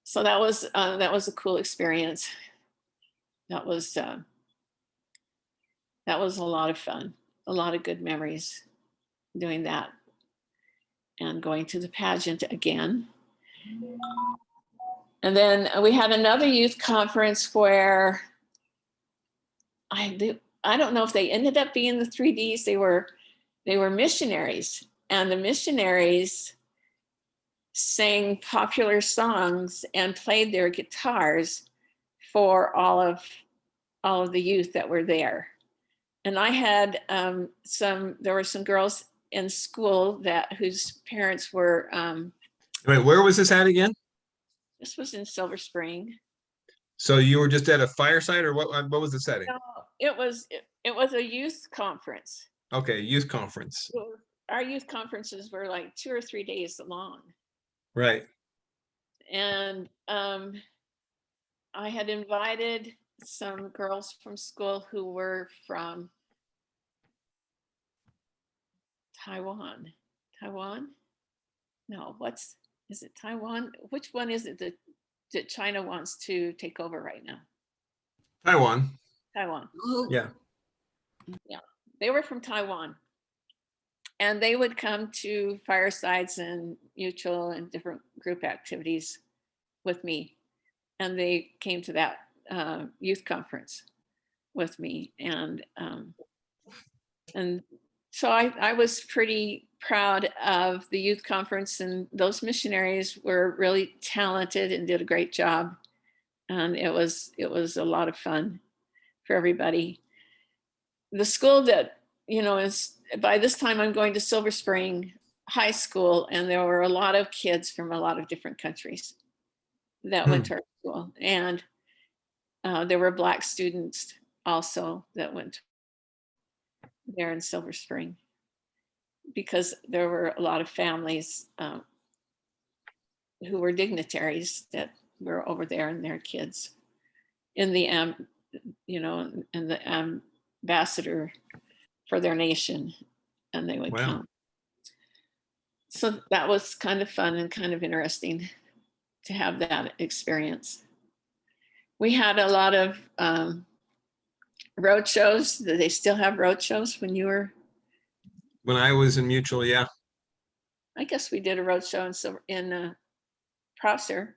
So that was a cool experience. That was a lot of fun, a lot of good memories doing that, and going to the pageant again. And then we had another youth conference where I don't know if they ended up being the 3Ds. They were missionaries, and the missionaries sang popular songs and played their guitars for all of the youth that were there. And I had there were some girls in school whose parents were. Wait, where was this at again? This was in Silver Spring. So you were just at a fireside, or what was the setting? No, it was a youth conference. Okay, youth conference. Our youth conferences were like 2 or 3 days long. Right. And I had invited some girls from school who were from Taiwan. No, is it Taiwan? Which one is it that China wants to take over right now? Taiwan. Taiwan. Oh, Yeah. They were from Taiwan. And they would come to Firesides and Mutual and different group activities with me. And they came to that youth conference with me. And so I was pretty proud of the youth conference, and those missionaries were really talented and did a great job. And it was a lot of fun for everybody. The school that, is, by this time I'm going to Silver Spring High School, and there were a lot of kids from a lot of different countries that went to our school. And there were Black students also that went there in Silver Spring, because there were a lot of families who were dignitaries that were over there, and their kids in the and the ambassador for their nation, and they would Wow. come. So that was kind of fun and kind of interesting to have that experience. We had a lot of road shows. Do they still have road shows when you were? When I was in Mutual, yeah. I guess we did a road show in Prosser.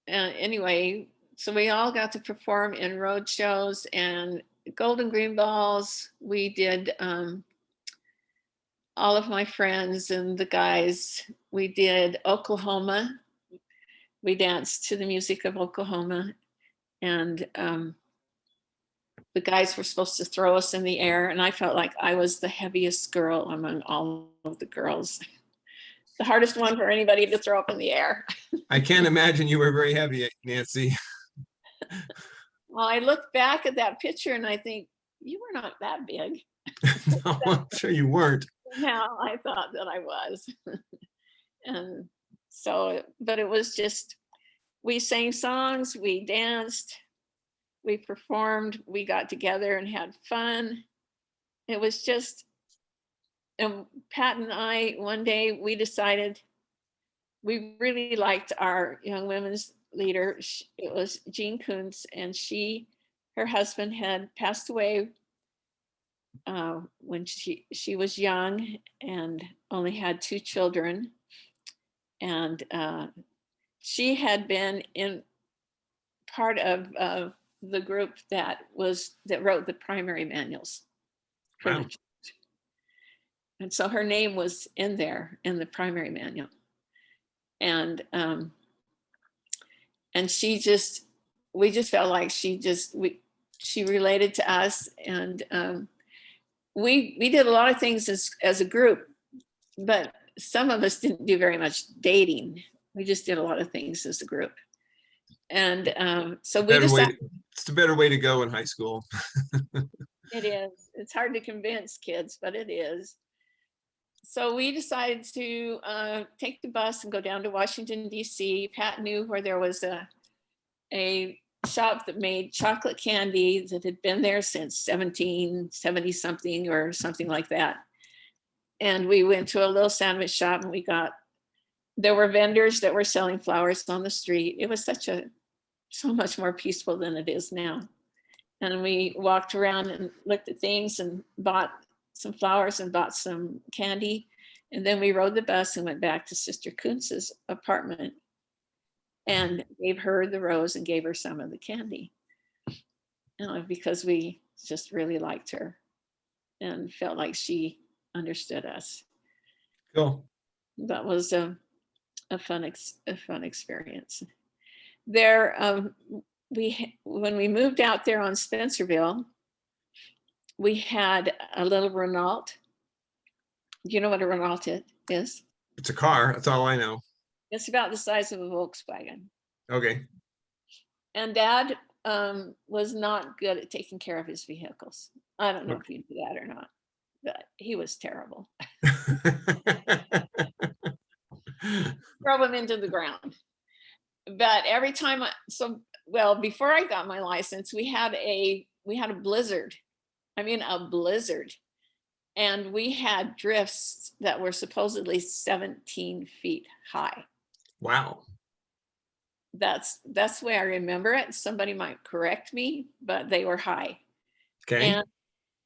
Anyway, so we all got to perform in road shows and Golden Green Balls. We did all of my friends and the guys. We did Oklahoma. We danced to the music of Oklahoma, and the guys were supposed to throw us in the air, and I felt like I was the heaviest girl among all of the girls. The hardest one for anybody to throw up in the air. I can't imagine you were very heavy, Nancy. Well, I look back at that picture and I think, you were not that big. No, I'm sure you weren't. Now I thought that I was. And so, but it was just, we sang songs, we danced, we performed, we got together and had fun. It was just, and Pat and I, one day we decided we really liked our young women's leader. It was Jean Kuntz, and her husband had passed away when she was young and only had 2 children. And she had been in part of the group that wrote the primary manuals for Wow. the church. And so her name was in there in the primary manual. And we just felt like she related to us. And we did a lot of things as a group, but some of us didn't do very much dating. We just did a lot of things as a group. And so we decided, it's a better way to go in high school. it is. It's hard to convince kids, but it is. So we decided to take the bus and go down to Washington, D.C. Pat knew where there was a shop that made chocolate candy that had been there since 1770 something or something like that. And we went to a little sandwich shop, and there were vendors that were selling flowers on the street. It was so much more peaceful than it is now. And we walked around and looked at things and bought some flowers and bought some candy. And then we rode the bus and went back to Sister Kuntz's apartment and gave her the rose and gave her some of the candy, because we just really liked her and felt like she understood us. Cool. That was a fun experience. There, when we moved out there on Spencerville, we had a little Renault. Do you know what a Renault is? It's a car. That's all I know. It's about the size of a Volkswagen. Okay. And Dad was not good at taking care of his vehicles. I don't know if you knew that or not, but he was terrible. Drove him into the ground. But every time before I got my license, we had a blizzard. I mean, a blizzard. And we had drifts that were supposedly 17 feet high. Wow. That's the way I remember it. Somebody might correct me, but they were high. Okay. And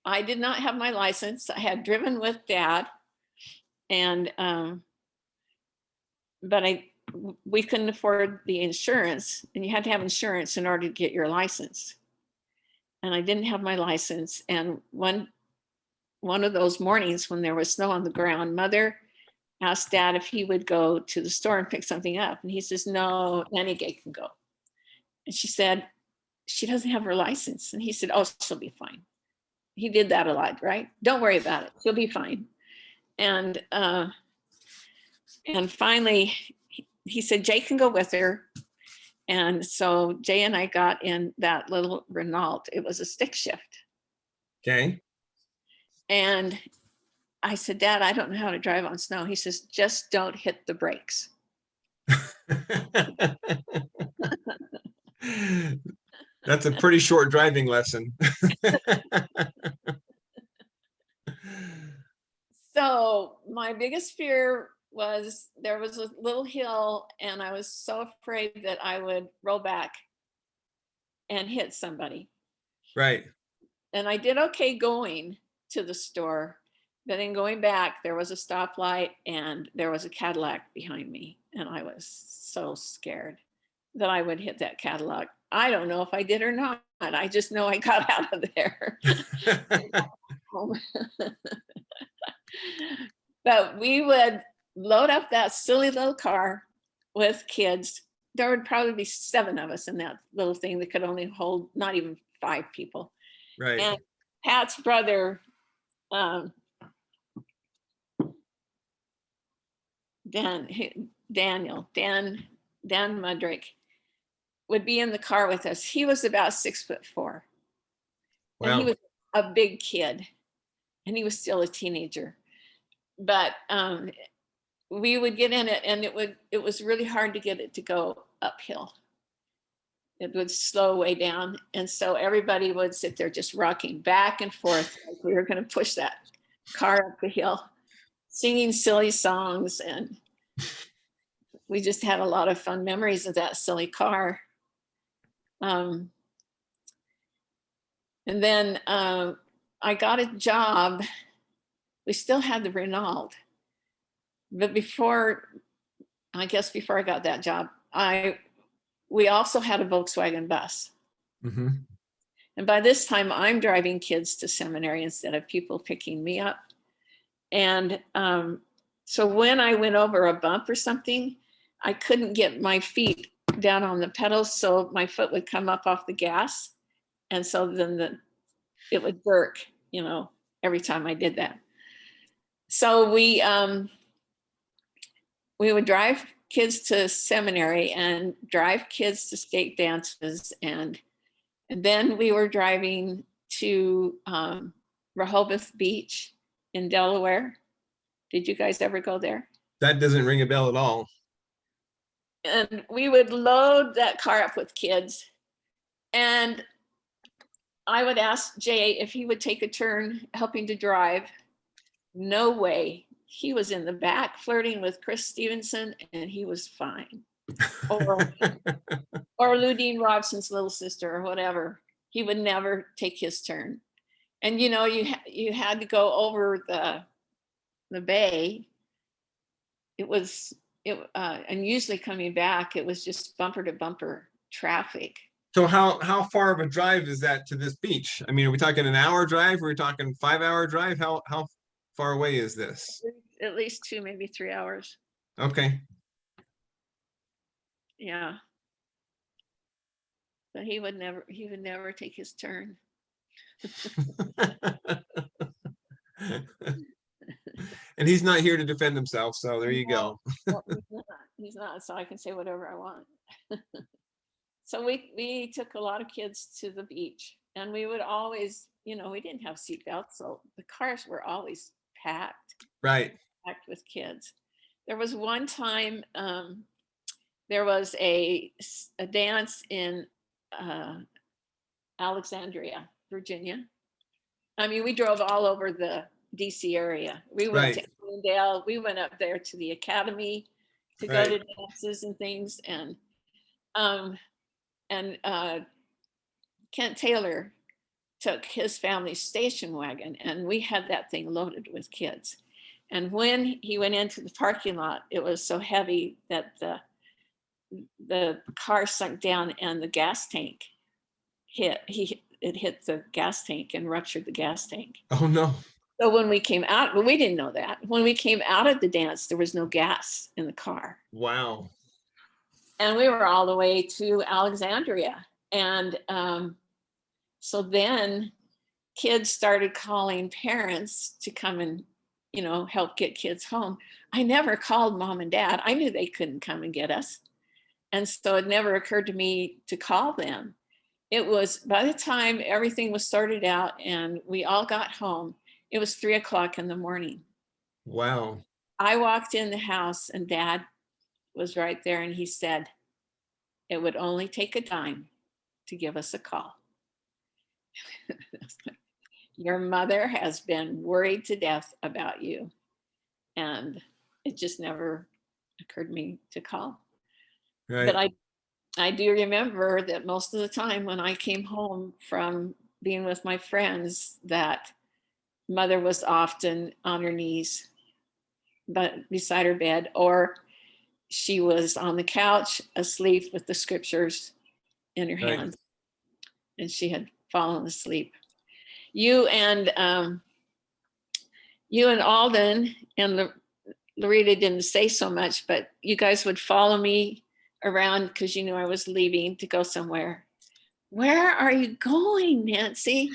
I did not have my license. I had driven with Dad, and but we couldn't afford the insurance, and you had to have insurance in order to get your license. And I didn't have my license. And one of those mornings when there was snow on the ground, Mother asked Dad if he would go to the store and pick something up. And he says, no, Nanny Gay can go. And she said, she doesn't have her license. And he said, oh, she'll be fine. He did that a lot, right? Don't worry about it. She'll be fine. And finally, he said, Jaye can go with her. And so Jaye and I got in that little Renault. It was a stick shift. Okay. And I said, Dad, I don't know how to drive on snow. He says, just don't hit the brakes. That's a pretty short driving lesson. So my biggest fear was there was a little hill, and I was so afraid that I would roll back and hit somebody. Right. And I did okay going to the store, but in going back, there was a stoplight and there was a Cadillac behind me. And I was so scared that I would hit that Cadillac. I don't know if I did or not. I just know I got out of there. But we would load up that silly little car with kids. There would probably be 7 of us in that little thing that could only hold not even 5 people. Right. And Pat's brother, Dan Mudrick, would be in the car with us. He was about 6'4". And he Wow. was a big kid, and he was still a teenager. But we would get in it, and it was really hard to get it to go uphill. It would slow way down. And so everybody would sit there just rocking back and forth like we were going to push that car up the hill, singing silly songs. And we just had a lot of fun memories of that silly car. And then I got a job. We still had the Renault. But before I got that job, we also had a Volkswagen bus. Mm-hmm. And by this time, I'm driving kids to seminary instead of people picking me up. And so when I went over a bump or something, I couldn't get my feet down on the pedals, so my foot would come up off the gas. And so then it would jerk, every time I did that. So we would drive kids to seminary and drive kids to state dances. And then we were driving to Rehoboth Beach in Delaware. Did you guys ever go there? That doesn't ring a bell at all. And we would load that car up with kids. And I would ask Jaye if he would take a turn helping to drive. No way. He was in the back flirting with Chris Stevenson, and he was fine. Or Ludine Robson's little sister or whatever. He would never take his turn. And you had to go over the bay. And usually coming back, it was just bumper to bumper traffic. So how far of a drive is that to this beach? I mean, are we talking an hour drive? Are we talking 5-hour drive? How far away is this? At least 2, maybe 3 hours. Okay. Yeah. But he would never take his turn. And he's not here to defend himself, so there you go. Well, he's not, so I can say whatever I want. So we took a lot of kids to the beach, and we would always, we didn't have seatbelts, so the cars were always packed with kids. There was one time there was a dance in Alexandria, Virginia. I mean, we drove all over the DC area. We went to Right. Avondale, we went up there to the academy to go Right. to dances and things. And Kent Taylor took his family's station wagon, and we had that thing loaded with kids. And when he went into the parking lot, it was so heavy that the car sunk down and the gas tank hit. It hit the gas tank and ruptured the gas tank. Oh, no. So when we came out, but we didn't know that. When we came out of the dance, there was no gas in the car. Wow. And we were all the way to Alexandria. And so then kids started calling parents to come and, help get kids home. I never called mom and dad. I knew they couldn't come and get us. And so it never occurred to me to call them. It was by the time everything was sorted out and we all got home, it was 3:00 in the morning. Wow. I walked in the house and Dad was right there, and he said, it would only take a dime to give us a call. Your mother has been worried to death about you. And it just never occurred to me to call. Right. But I do remember that most of the time when I came home from being with my friends, that mother was often on her knees, but beside her bed, or she was on the couch asleep with the scriptures in her Right. hands, and she had fallen asleep. You and Alden and Larita didn't say so much, but you guys would follow me around because you knew I was leaving to go somewhere. Where are you going, Nancy?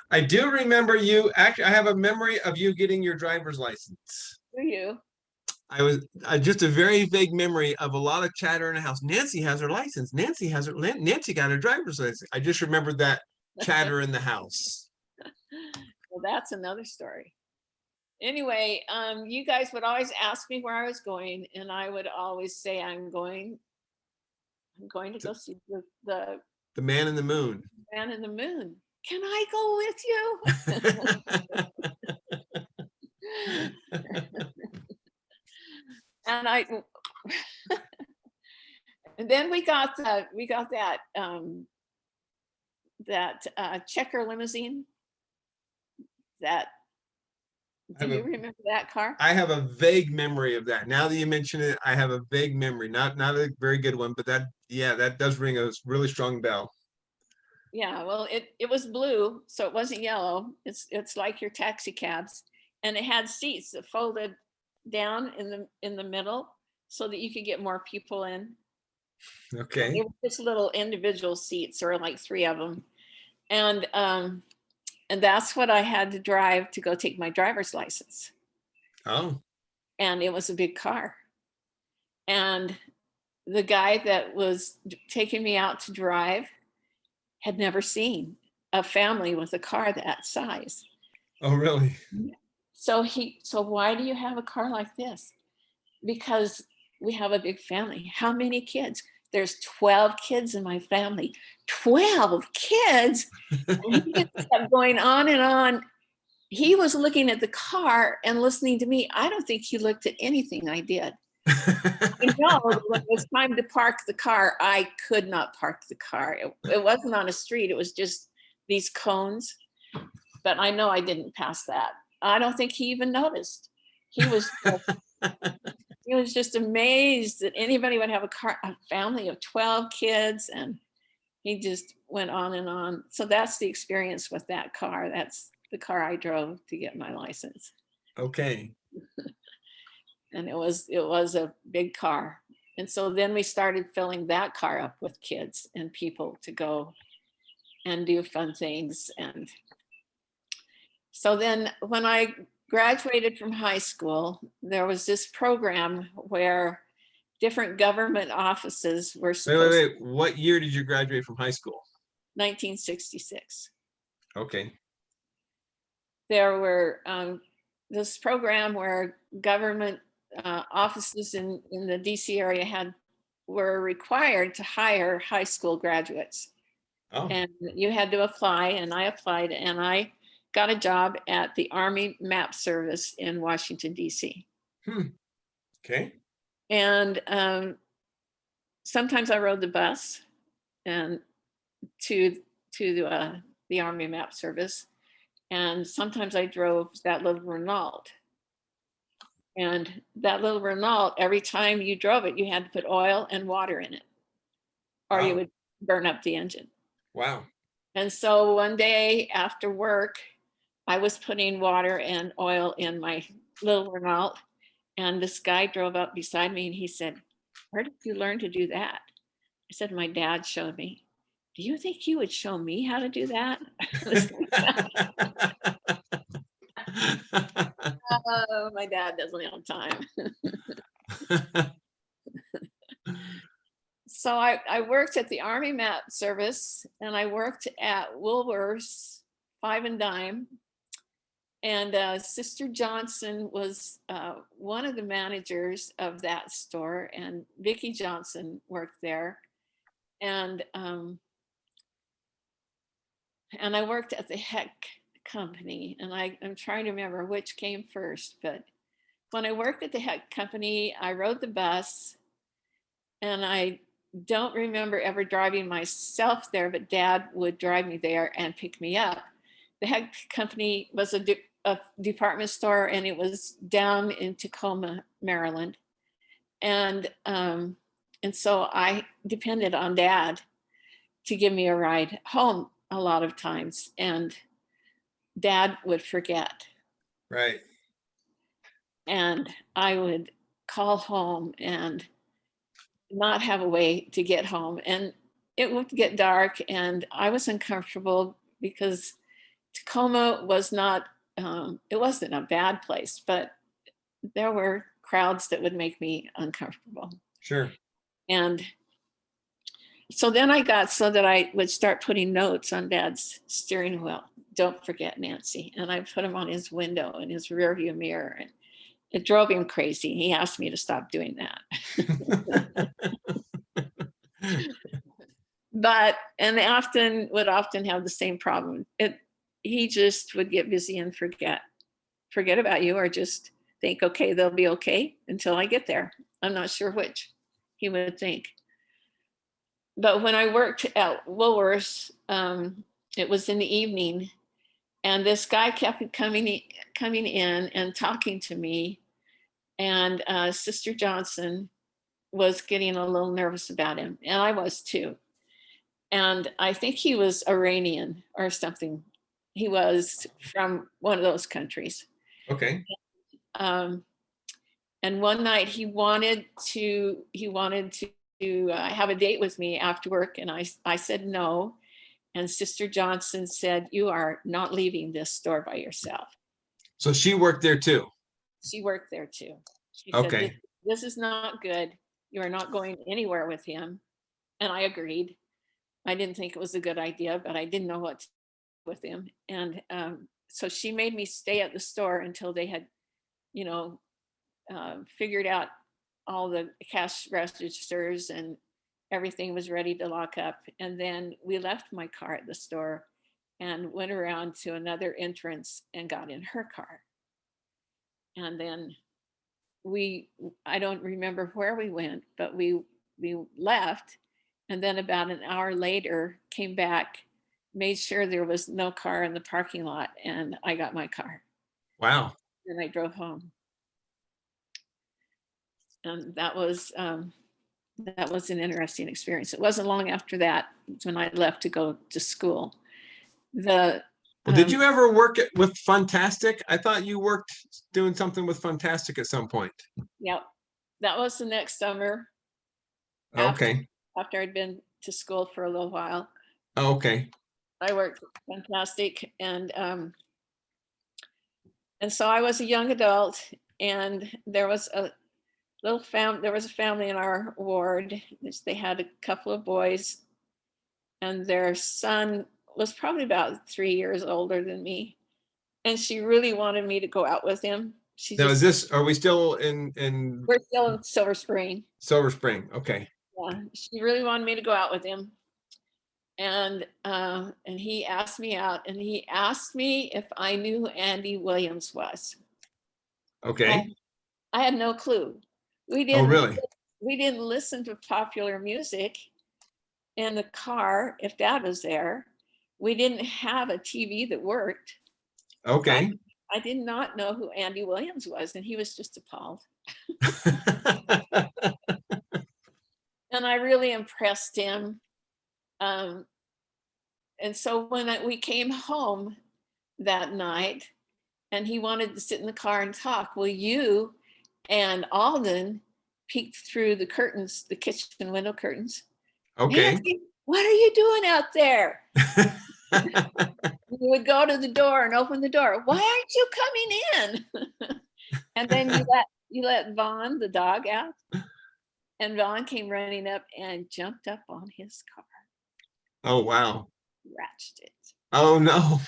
I do remember you. Actually, I have a memory of you getting your driver's license. Do you? I just a very vague memory of a lot of chatter in the house. Nancy has her license. Nancy got her driver's license. I just remembered that chatter in the house. Well, that's another story. Anyway, you guys would always ask me where I was going, and I would always say, I'm going to go see the The Man in the Moon. Man in the Moon. Can I go with you? And and then we got that checker limousine. Do you remember that car? I have a vague memory of that. Now that you mention it, I have a vague memory. Not a very good one, but that does ring a really strong bell. Yeah, well, it was blue, so it wasn't yellow. It's like your taxi cabs, and it had seats that folded down in the middle so that you could get more people in. Okay. They were just little individual seats, or like 3 of them, and that's what I had to drive to go take my driver's license. Oh. And it was a big car, and the guy that was taking me out to drive had never seen a family with a car that size. Oh, really? So why do you have a car like this? Because we have a big family. How many kids? There's 12 kids in my family. 12 kids? And he just kept going on and on. He was looking at the car and listening to me. I don't think he looked at anything I did. I know when it was time to park the car, I could not park the car. It wasn't on a street. It was just these cones. But I know I didn't pass that. I don't think he even noticed. He was just amazed that anybody would have a family of 12 kids, and he just went on and on. So that's the experience with that car. That's the car I drove to get my license. Okay. And it was a big car. And so then we started filling that car up with kids and people to go and do fun things. And so then when I graduated from high school, there was this program where different government offices were supposed Wait. What year did you graduate from high school? 1966. Okay. There were this program where government offices in the DC area were required to hire high school graduates. Oh. And you had to apply, and I applied, and I got a job at the Army Map Service in Washington, D.C. Okay. And sometimes I rode the bus and to the Army Map Service. And sometimes I drove that little Renault. And that little Renault, every time you drove it, you had to put oil and water in it, or you Wow. would burn up the engine. Wow. And so one day after work, I was putting water and oil in my little Renault, and this guy drove up beside me and he said, "Where did you learn to do that?" I said, "My dad showed me." "Do you think you would show me how to do that?" Oh, my dad doesn't have time. So I worked at the Army Map Service, and I worked at Woolworths, 5 and Dime. And Sister Johnson was one of the managers of that store, and Vicki Johnson worked there. And I worked at the Heck Company, and I'm trying to remember which came first, but when I worked at the Heck Company, I rode the bus, and I don't remember ever driving myself there, but Dad would drive me there and pick me up. The Heck Company was a department store, and it was down in Tacoma, Maryland. And so I depended on Dad to give me a ride home a lot of times, and Dad would forget. Right. And I would call home and not have a way to get home. And it would get dark, and I was uncomfortable because Tacoma was not, it wasn't a bad place, but there were crowds that would make me uncomfortable. Sure. And so then I got so that I would start putting notes on Dad's steering wheel. "Don't forget Nancy." And I put them on his window and his rear view mirror. And it drove him crazy. He asked me to stop doing that. And Afton would often have the same problem. He just would get busy and forget about you, or just think, okay, they'll be okay until I get there. I'm not sure which he would think. But when I worked at Woolworths, it was in the evening, and this guy kept coming in and talking to me, and Sister Johnson was getting a little nervous about him, and I was too. And I think he was Iranian or something. He was from one of those countries. Okay. And one night he wanted to have a date with me after work, and I said no. And Sister Johnson said, "You are not leaving this store by yourself." So she worked there too. She worked there too. She Okay. said, "This is not good. You are not going anywhere with him." And I agreed. I didn't think it was a good idea, but I didn't know what to do with him. And so she made me stay at the store until they had, figured out all the cash registers and everything was ready to lock up. And then we left my car at the store and went around to another entrance and got in her car. And then I don't remember where we went, but we left. And then about an hour later came back, made sure there was no car in the parking lot, and I got my car. Wow. And I drove home. And that was an interesting experience. It wasn't long after that when I left to go to school. Well, did you ever work with Funtastic? I thought you worked doing something with Funtastic at some point. Yep. That was the next summer. Okay. After I'd been to school for a little while. Okay. I worked Fantastic, and so I was a young adult, and there was a family in our ward. They had a couple of boys, and their son was probably about 3 years older than me, and she really wanted me to go out with him. Now, are we still in We're still in Silver Spring. Silver Spring? Okay. Yeah, she really wanted me to go out with him. And he asked me out, and he asked me if I knew who Andy Williams was. Okay. I had no clue. We Oh, didn't really? we didn't listen to popular music in the car if Dad was there. We didn't have a TV that worked. Okay. I did not know who Andy Williams was, and he was just appalled. And I really impressed him. And so when we came home that night, and he wanted to sit in the car and talk, well, you and Alden peeked through the curtains, the kitchen window curtains. Okay. Nancy, what are you doing out there? You would go to the door and open the door. Why aren't you coming in? And then you let Vaughn, the dog, out. And Vaughn came running up and jumped up on his car. Oh, wow. Scratched it. Oh, no.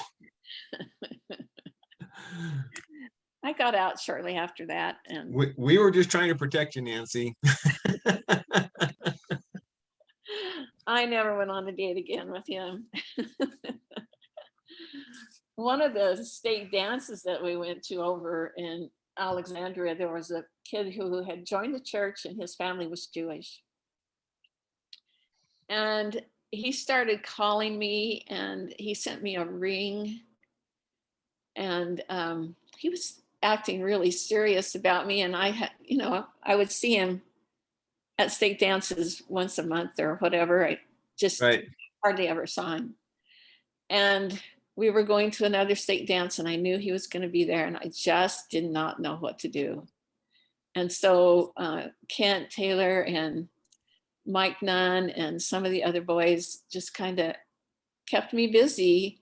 I got out shortly after that. And We were just trying to protect you, Nancy. I never went on a date again with him. One of the state dances that we went to over in Alexandria, there was a kid who had joined the church and his family was Jewish. And he started calling me and he sent me a ring. And he was acting really serious about me. And I had, I would see him at state dances once a month or whatever. I just hardly ever saw him. And we were going to another state dance and I knew he was going to be there and I just did not know what to do. And so Kent Taylor and Mike Nunn and some of the other boys just kind of kept me busy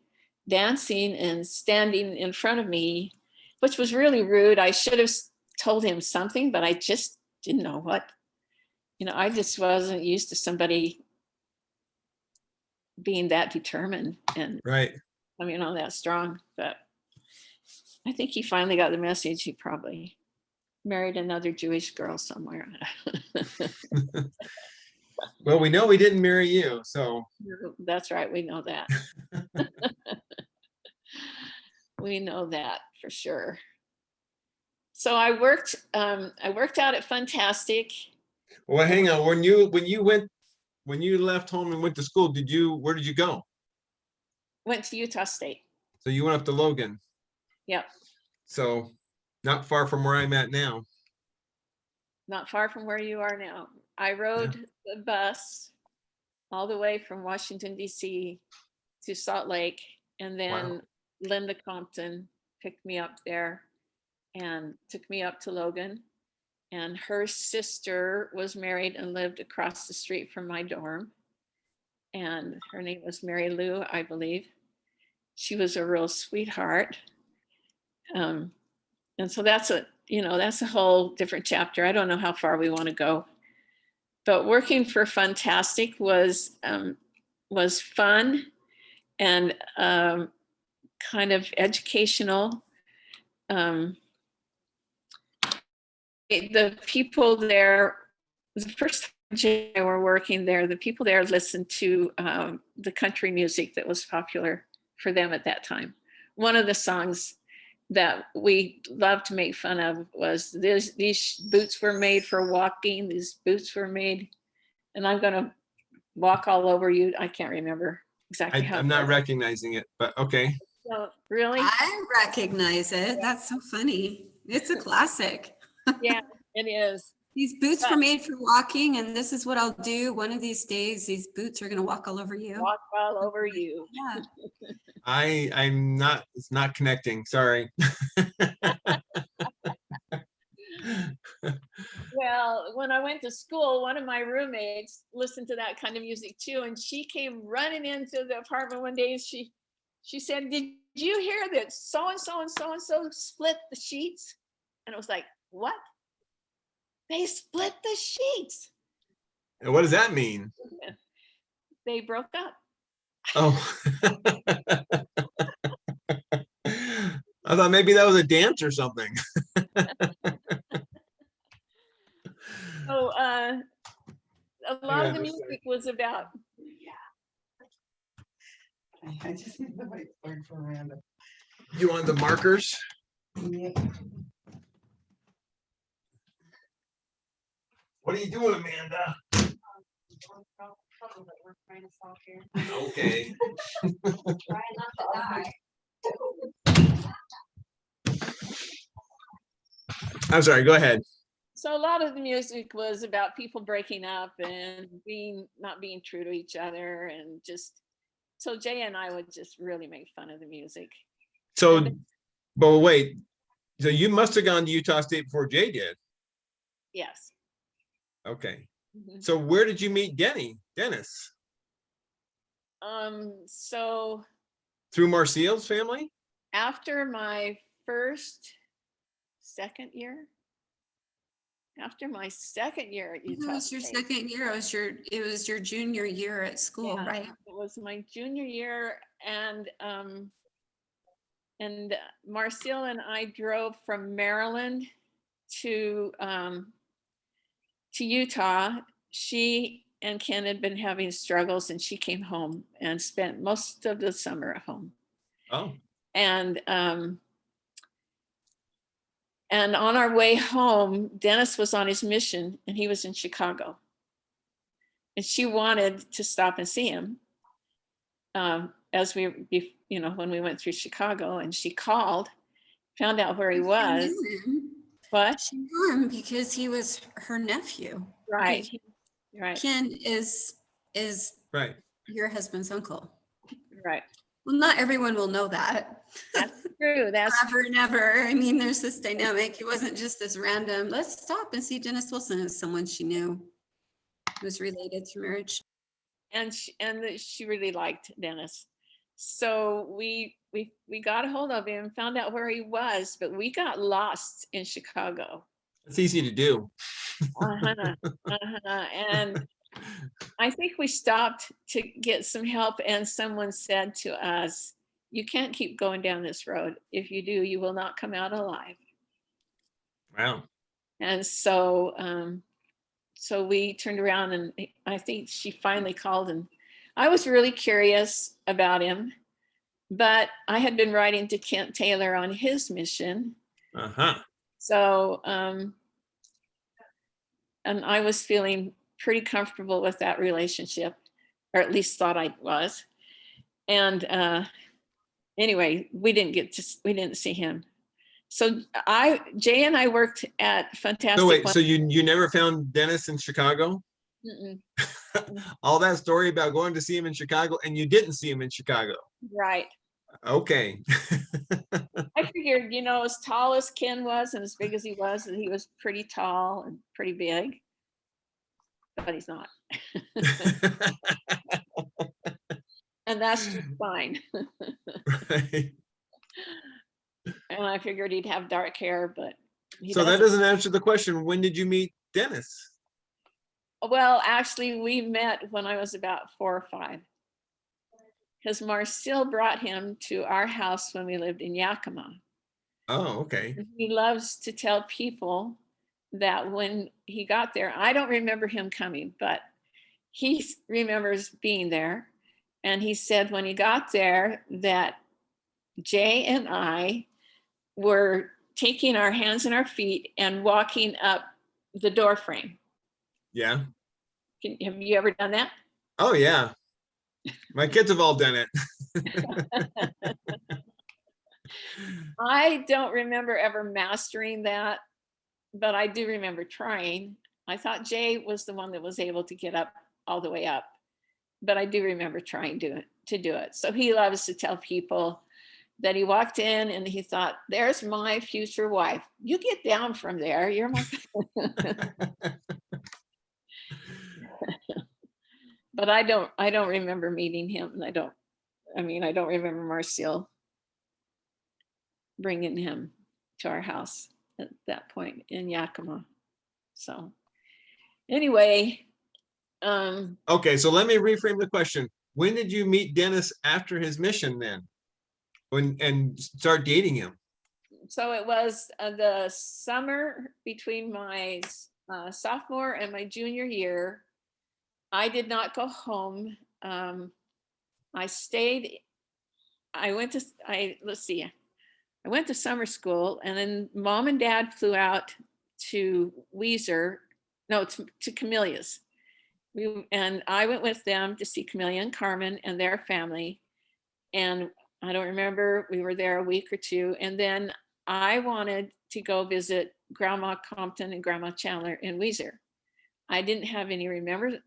dancing and standing in front of me, which was really rude. I should have told him something, but I just didn't know what. I just wasn't used to somebody being that determined and that strong. But I think he finally got the message. He probably married another Jewish girl somewhere. Well, we know we didn't marry you, so. That's right, we know that. We know that for sure. So I worked out at Fantastic. Well, hang on. When you left home and went to school, where did you go? Went to Utah State. So you went up to Logan. Yep. So not far from where I'm at now. Not far from where you are now. I rode the bus all the way from Washington, D.C. to Salt Lake. And then Linda Compton picked me up there and took me up to Logan. And her sister was married and lived across the street from my dorm. And her name was Mary Lou, I believe. She was a real sweetheart. And so that's a whole different chapter. I don't know how far we want to go. But working for Fantastic was fun and kind of educational. The people there, the first time Jaye and I were working there, the people there listened to the country music that was popular for them at that time. One of the songs that we loved to make fun of was these boots were made for walking, these boots were made, and I'm gonna walk all over you. I can't remember exactly how. I'm not recognizing it, but okay. So, really? I recognize it. That's so funny. It's a classic. Yeah, it is. These boots were made for walking, and this is what I'll do. One of these days, these boots are going to walk all over you. Walk all over you. Yeah. I'm not, it's not connecting, sorry. Well, when I went to school, one of my roommates listened to that kind of music too. And she came running into the apartment one day and she said, "Did you hear that so-and-so and so-and-so split the sheets?" And it was like, what? They split the sheets. And what does that mean? They broke up. Oh. I thought maybe that was a dance or something. So a lot of the music was about I just need the whiteboard for random. You want the markers? Yeah. What are you doing, Amanda? We're trying to solve here. Okay. Trying not to die. I'm sorry, go ahead. So a lot of the music was about people breaking up and not being true to each other, and just so Jaye and I would just really make fun of the music. So, but wait, so you must have gone to Utah State before Jay did. Yes. Okay. Mhm. So where did you meet Dennis? So Through Marcial's family? after my second year at It Utah was your State. second year. It was your junior year at school, Yeah, right? it was my junior year, and Marcial and I drove from Maryland to Utah. She and Ken had been having struggles, and she came home and spent most of the summer at home. Oh, And on our way home, Dennis was on his mission, and he was in Chicago. And she wanted to stop and see him as when we went through Chicago, and she called, found out where he She was. knew him. What? She knew him because he was her nephew. Right. Because Right. Ken is right. your husband's uncle. Right. Well, not everyone will know that. That's true. That's Never, never. I mean, there's this dynamic. It wasn't just this random, let's stop and see Dennis Wilson as someone she knew was related through marriage. and she really liked Dennis. So we got a hold of him, found out where he was, but we got lost in Chicago. It's easy to do. And I think we stopped to get some help, and someone said to us, "You can't keep going down this road. If you do, you will not come out alive." Wow. And so we turned around, and I think she finally called, and I was really curious about him, but I had been writing to Kent Taylor on his mission. Uh-huh. So, and I was feeling pretty comfortable with that relationship, or at least thought I was. And anyway, we didn't see him. So Jaye and I worked at Fantastic. So wait, so you never found Dennis in Chicago? Mm-mm. All that story about going to see him in Chicago, and you didn't see him in Chicago. Right. Okay. I figured, as tall as Ken was and as big as he was, that he was pretty tall and pretty big, but he's not. And that's just fine. Right. And I figured he'd have dark hair, but he So that doesn't. doesn't answer the question. When did you meet Dennis? Well, actually, we met when I was about 4 or 5. Because Marcial brought him to our house when we lived in Yakima. Oh, okay. And he loves to tell people that when he got there, I don't remember him coming, but he remembers being there. And he said when he got there that Jaye and I were taking our hands and our feet and walking up the door frame. Yeah. Have you ever done that? Oh, yeah. My kids have all done it. I don't remember ever mastering that, but I do remember trying. I thought Jaye was the one that was able to get up all the way up, but I do remember trying to do it. So he loves to tell people that he walked in and he thought, "There's my future wife. You get down from there. You're my." But I don't remember meeting him, and I don't remember Marcial bringing him to our house at that point in Yakima. So anyway, Okay, so let me reframe the question. When did you meet Dennis after his mission then? And start dating him? so it was the summer between my sophomore and my junior year. I did not go home. I stayed let's see, I went to summer school, and then mom and dad flew out to to Camellia's. And I went with them to see Camellia and Carmen and their family. And I don't remember, we were there a week or two. And then I wanted to go visit Grandma Compton and Grandma Chandler in Weiser. I didn't have any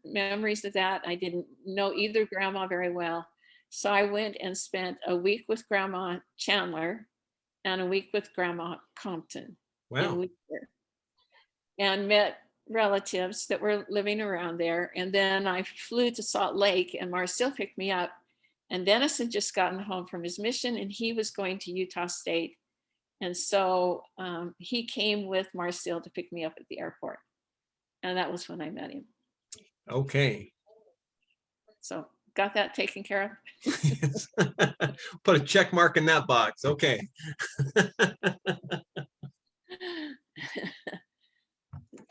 memories of that. I didn't know either grandma very well. So I went and spent a week with Grandma Chandler and a week with Grandma Compton in Wow. Weiser, and met relatives that were living around there. And then I flew to Salt Lake, and Marcel picked me up. And Dennis had just gotten home from his mission, and he was going to Utah State. And so he came with Marcel to pick me up at the airport. And that was when I met him. Okay. So got that taken care Put a check mark in that box. Okay. of.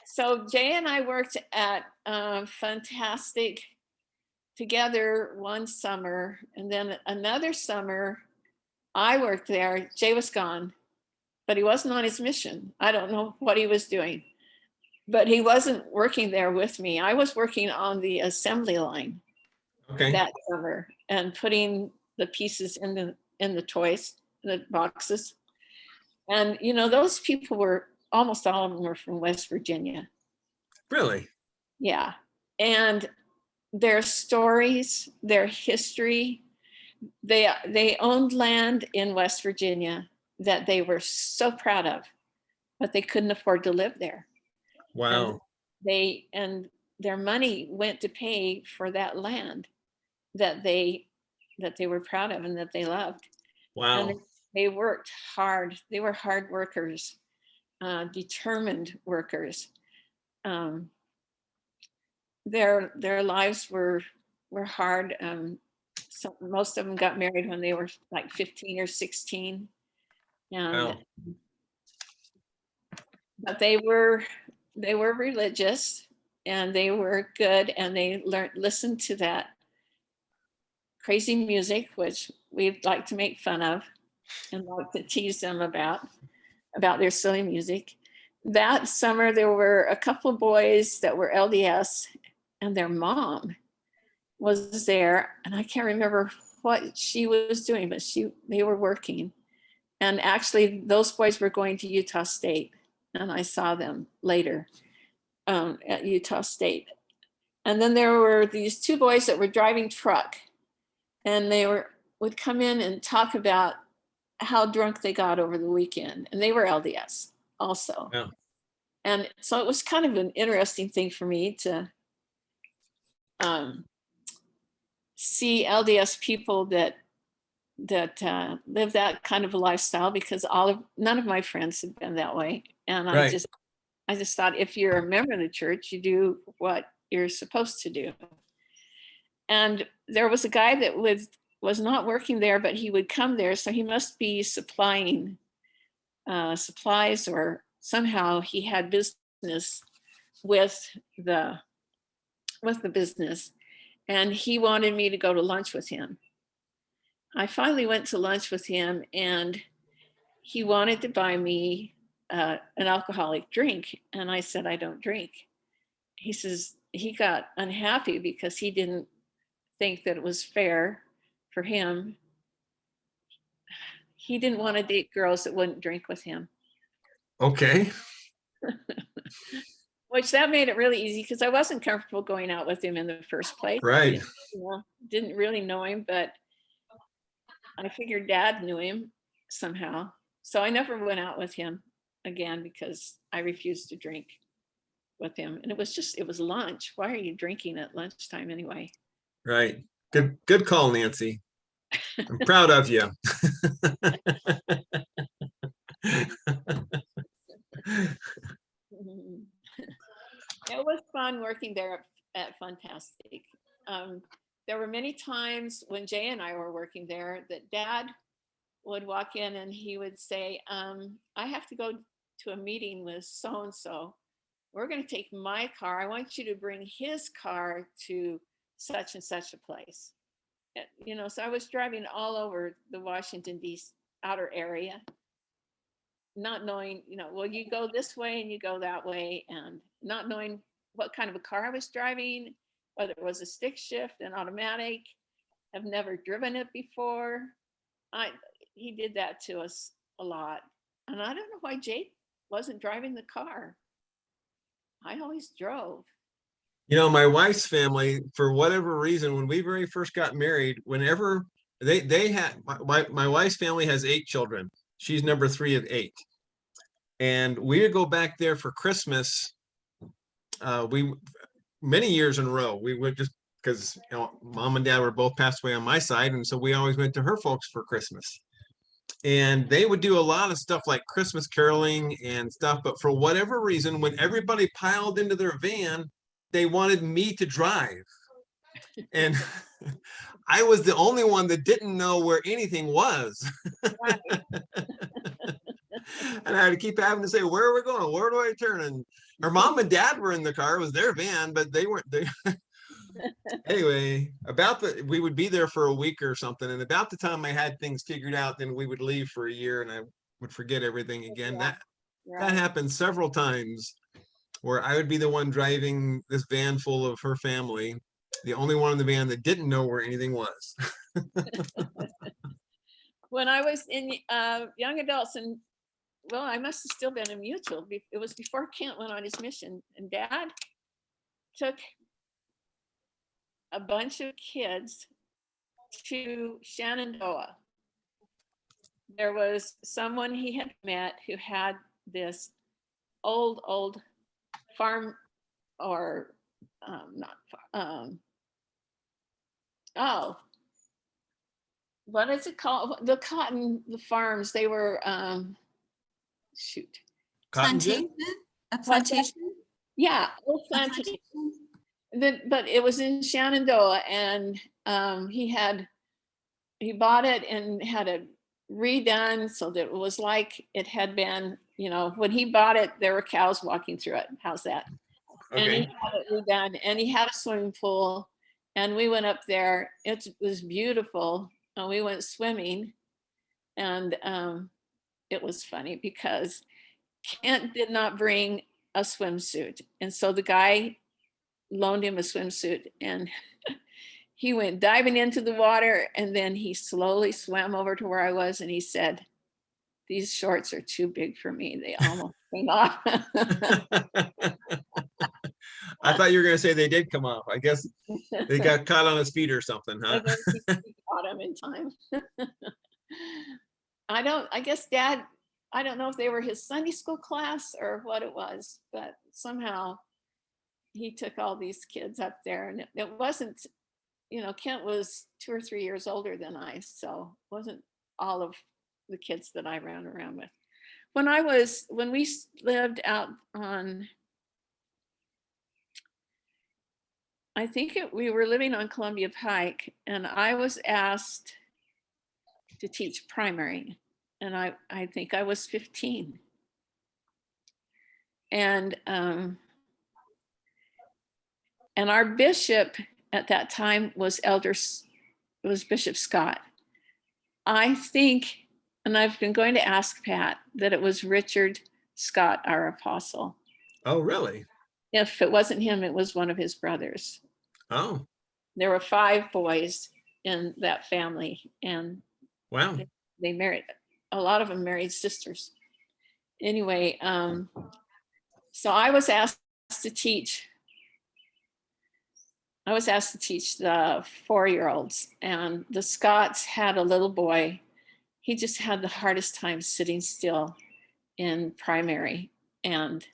So Jaye and I worked at Fantastic together one summer, and then another summer I worked there. Jaye was gone, but he wasn't on his mission. I don't know what he was doing, but he wasn't working there with me. I was working on the assembly line Okay. that summer and putting the pieces in the toys, the boxes. And those people were, almost all of them were from West Virginia. Really? Yeah. And their stories, their history, they owned land in West Virginia that they were so proud of, but they couldn't afford to live there. Wow. And their money went to pay for that land that they were proud of and that they loved. Wow. And they worked hard. They were hard workers, determined workers. Their lives were hard. Most of them got married when they were like 15 or 16. Wow. But they were religious, and they were good, and they listened to that crazy music, which we'd like to make fun of and like to tease them about their silly music. That summer, there were a couple of boys that were LDS, and their mom was there, and I can't remember what she was doing, but they were working. And actually, those boys were going to Utah State, and I saw them later at Utah State. And then there were these two boys that were driving truck, and they would come in and talk about how drunk they got over the weekend, and they were LDS also. Yeah. And so it was kind of an interesting thing for me to see LDS people that live that kind of a lifestyle, because none of my friends had been that way. And Right. I just thought, if you're a member of the church, you do what you're supposed to do. And there was a guy that was not working there, but he would come there, so he must be supplying supplies, or somehow he had business with the business, and he wanted me to go to lunch with him. I finally went to lunch with him, and he wanted to buy me an alcoholic drink, and I said, I don't drink. He says he got unhappy because he didn't think that it was fair for him. He didn't want to date girls that wouldn't drink with him. Okay. Which that made it really easy, because I wasn't comfortable going out with him in the first place. Right. Didn't really know him, but I figured Dad knew him somehow. So I never went out with him again, because I refused to drink with him. And it was lunch. Why are you drinking at lunchtime anyway? Right. Good call, Nancy. I'm proud of you. It was fun working there at Fantastic. There were many times when Jaye and I were working there that Dad would walk in and he would say, I have to go to a meeting with so-and-so. We're going to take my car. I want you to bring his car to such and such a place. you know, so I was driving all over the Washington DC outer area, not knowing, you know, well, you go this way and you go that way, and not knowing what kind of a car I was driving, whether it was a stick shift, an automatic. I've never driven it before. He did that to us a lot. And I don't know why Jaye wasn't driving the car. I always drove. You know, my wife's family, for whatever reason, when we very first got married, whenever they had, my wife's family has 8 children. She's number 3 of 8. And we would go back there for Christmas. We many years in a row. We would just, because, you know, mom and dad were both passed away on my side, and so we always went to her folks for Christmas. And they would do a lot of stuff like Christmas caroling and stuff, but for whatever reason, when everybody piled into their van, they wanted me to drive. And I was the only one that didn't know where anything was. Right. And I had to keep having to say, where are we going? Where do I turn? And her mom and dad were in the car. It was their van, but they weren't there. Anyway, we would be there for a week or something. And about the time I had things figured out, then we would leave for a year and I would forget everything again. Yeah. That happened several times, where I would be the one driving this van full of her family, the only one in the van that didn't know where anything was. When I was in young adults, and well, I must have still been in Mutual. It was before Kent went on his mission, and Dad took a bunch of kids to Shenandoah. There was someone he had met who had this old farm, or what is it called? The farms, they were, shoot. Cotton gin? A plantation? Yeah, old plantation. But it was in Shenandoah, and he bought it and had it redone so that it was like it had been, you know, when he bought it, there were cows walking through it. How's that? And he Okay. had it redone, and he had a swimming pool, and we went up there. It was beautiful, and we went swimming, and it was funny because Kent did not bring a swimsuit, and so the guy loaned him a swimsuit, and he went diving into the water, and then he slowly swam over to where I was, and he said, "These shorts are too big for me. They almost came off." I thought you were going to say they did come off. I guess they got caught on his feet or something, huh? And then he caught him in time. I guess Dad, I don't know if they were his Sunday school class or what it was, but somehow he took all these kids up there, and it wasn't, you know, Kent was 2 or 3 years older than I, so it wasn't all of the kids that I ran around with. When we lived out on, I think we were living on Columbia Pike, and I was asked to teach primary, and I think I was 15. And our bishop at that time was Bishop Scott. I think, and I've been going to ask Pat, that it was Richard Scott, our apostle. Oh, really? If it wasn't him, it was one of his brothers. Oh, There were 5 boys in that family, and wow. they married, a lot of them married sisters. Anyway, so I was asked to teach the 4-year-olds, and the Scotts had a little boy. He just had the hardest time sitting still in primary, and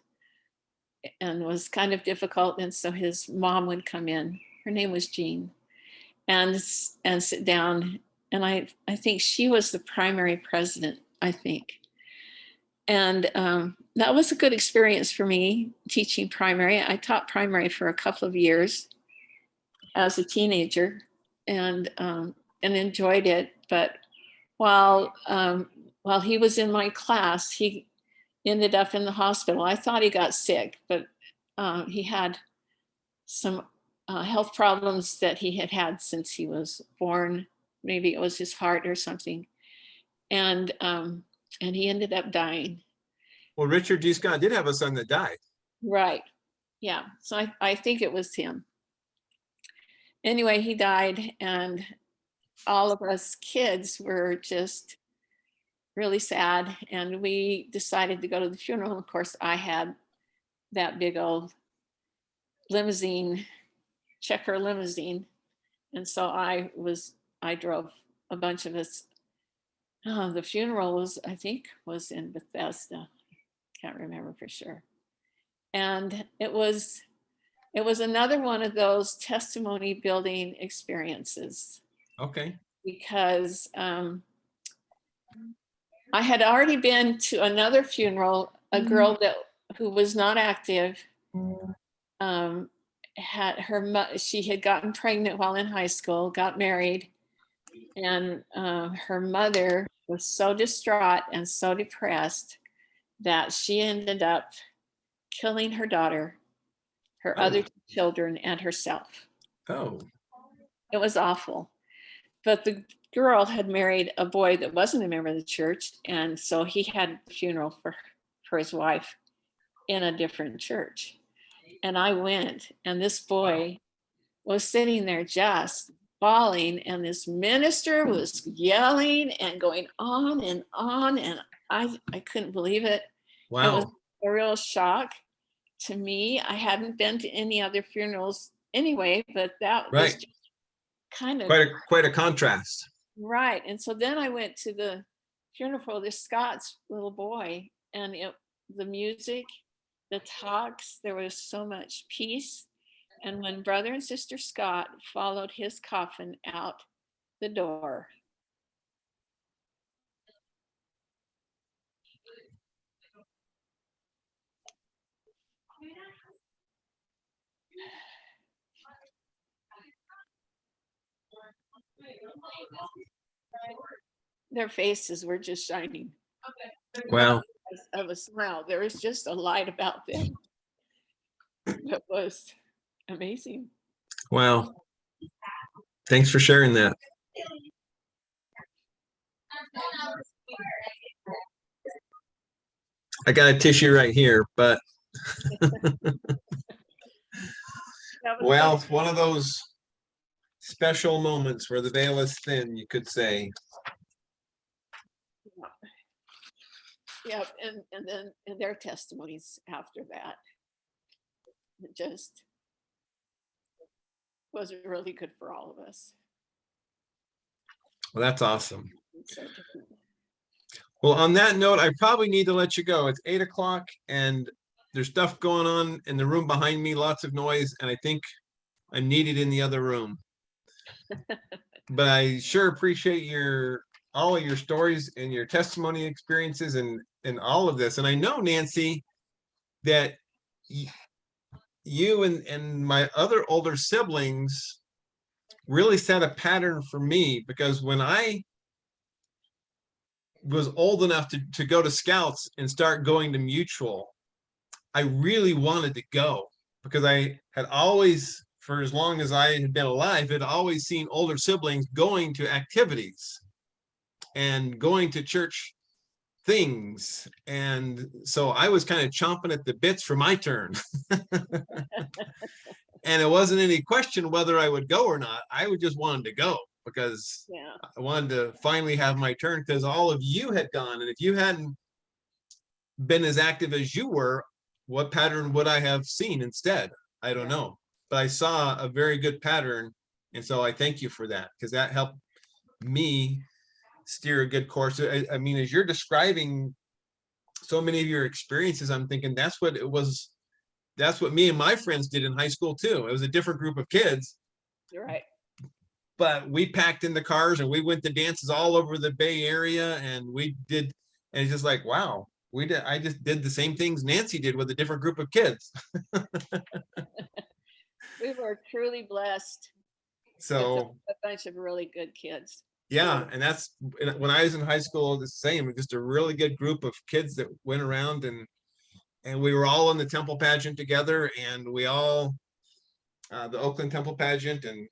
was kind of difficult. And so his mom would come in, her name was Jean, and sit down. And I think she was the primary president, I think. And that was a good experience for me, teaching primary. I taught primary for a couple of years as a teenager, and enjoyed it. But while he was in my class, he ended up in the hospital. I thought he got sick, but he had some health problems that he had had since he was born. Maybe it was his heart or something. And he ended up dying. Well, Richard G. Scott did have a son that died. Right. Yeah. So I think it was him. Anyway, he died, and all of us kids were just really sad. And we decided to go to the funeral. Of course, I had that big old limousine, checker limousine. And so I drove a bunch of us. The funeral was, I think, was in Bethesda. Can't remember for sure. And it was another one of those testimony building experiences, Okay. because I had already been to another funeral. A girl who was not active, she had gotten pregnant while in high school, got married, and her mother was so distraught and so depressed that she ended up killing her daughter, her other children, and herself. Oh. It was awful. But the girl had married a boy that wasn't a member of the church, and so he had a funeral for his wife in a different church. And I went, and this boy was sitting there just bawling, and this minister was yelling and going on, and I couldn't believe it. Wow. It was a real shock to me. I hadn't been to any other funerals anyway, but that was just kind of quite a contrast. right. And so then I went to the funeral for this Scott's little boy, and the music, the talks, there was so much peace. And when Brother and Sister Scott followed his coffin out the door, their faces were just shining. Wow. Of a smile. There was just a light about them. It was amazing. Wow. Thanks for sharing that. I got a tissue right here, but well, it's one of those special moments where the veil is thin, you could say. Yeah, and then their testimonies after that, it just was really good for all of us. Well, that's awesome. So different. Well, on that note, I probably need to let you go. It's 8 o'clock and there's stuff going on in the room behind me, lots of noise, and I think I'm needed in the other room. But I sure appreciate all of your stories and your testimony experiences and all of this. And I know, Nancy, that you and my other older siblings really set a pattern for me, because when I was old enough to go to Scouts and start going to Mutual, I really wanted to go, because I had always, for as long as I had been alive, had always seen older siblings going to activities and going to church things. And so I was kind of chomping at the bits for my turn. And it wasn't any question whether I would go or not. I would just wanted to go, because I wanted to finally have my turn, because all of you had gone. And if you hadn't been as active as you were, what pattern would I have seen instead? I don't know. But I saw a very good pattern. And so I thank you for that, because that helped me steer a good course. I mean, as you're describing so many of your experiences, I'm thinking that's what it was. That's what me and my friends did in high school too. It was a different group of kids. You're right. But we packed in the cars and we went to dances all over the Bay Area, and we did, and it's just like, wow, I just did the same things Nancy did with a different group of kids. We were truly blessed. So a bunch of really good kids. yeah, and that's when I was in high school, the same, just a really good group of kids that went around, and we were all in the temple pageant together, and we all the Oakland Temple pageant. And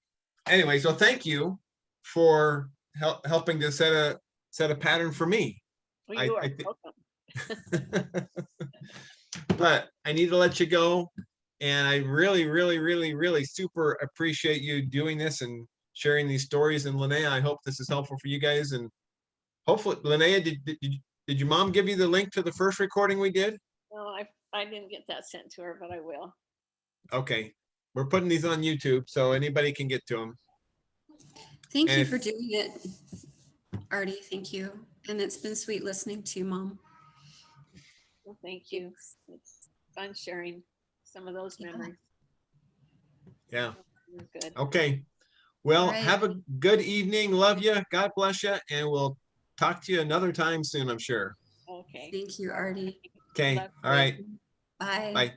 anyway, so thank you for helping to set a pattern for me. Well, you I are thi- welcome. But I need to let you go. And I really, really, really, really super appreciate you doing this and sharing these stories. And Lynaea, I hope this is helpful for you guys. And hopefully, Lynaea, did your mom give you the link to the first recording we did? No, I didn't get that sent to her, but I will. Okay. We're putting these on YouTube so anybody can get to them. Thank you And- for doing it, Artie. Thank you. And it's been sweet listening to you, Mom. Well, thank you. It's fun sharing some of those Yeah. memories. Yeah. It was good. Okay. Well, All right. have a good evening. Love you. God bless you. And we'll talk to you another time soon, I'm sure. Okay. Thank you, Artie. Okay. Love All you. right. Bye. Bye.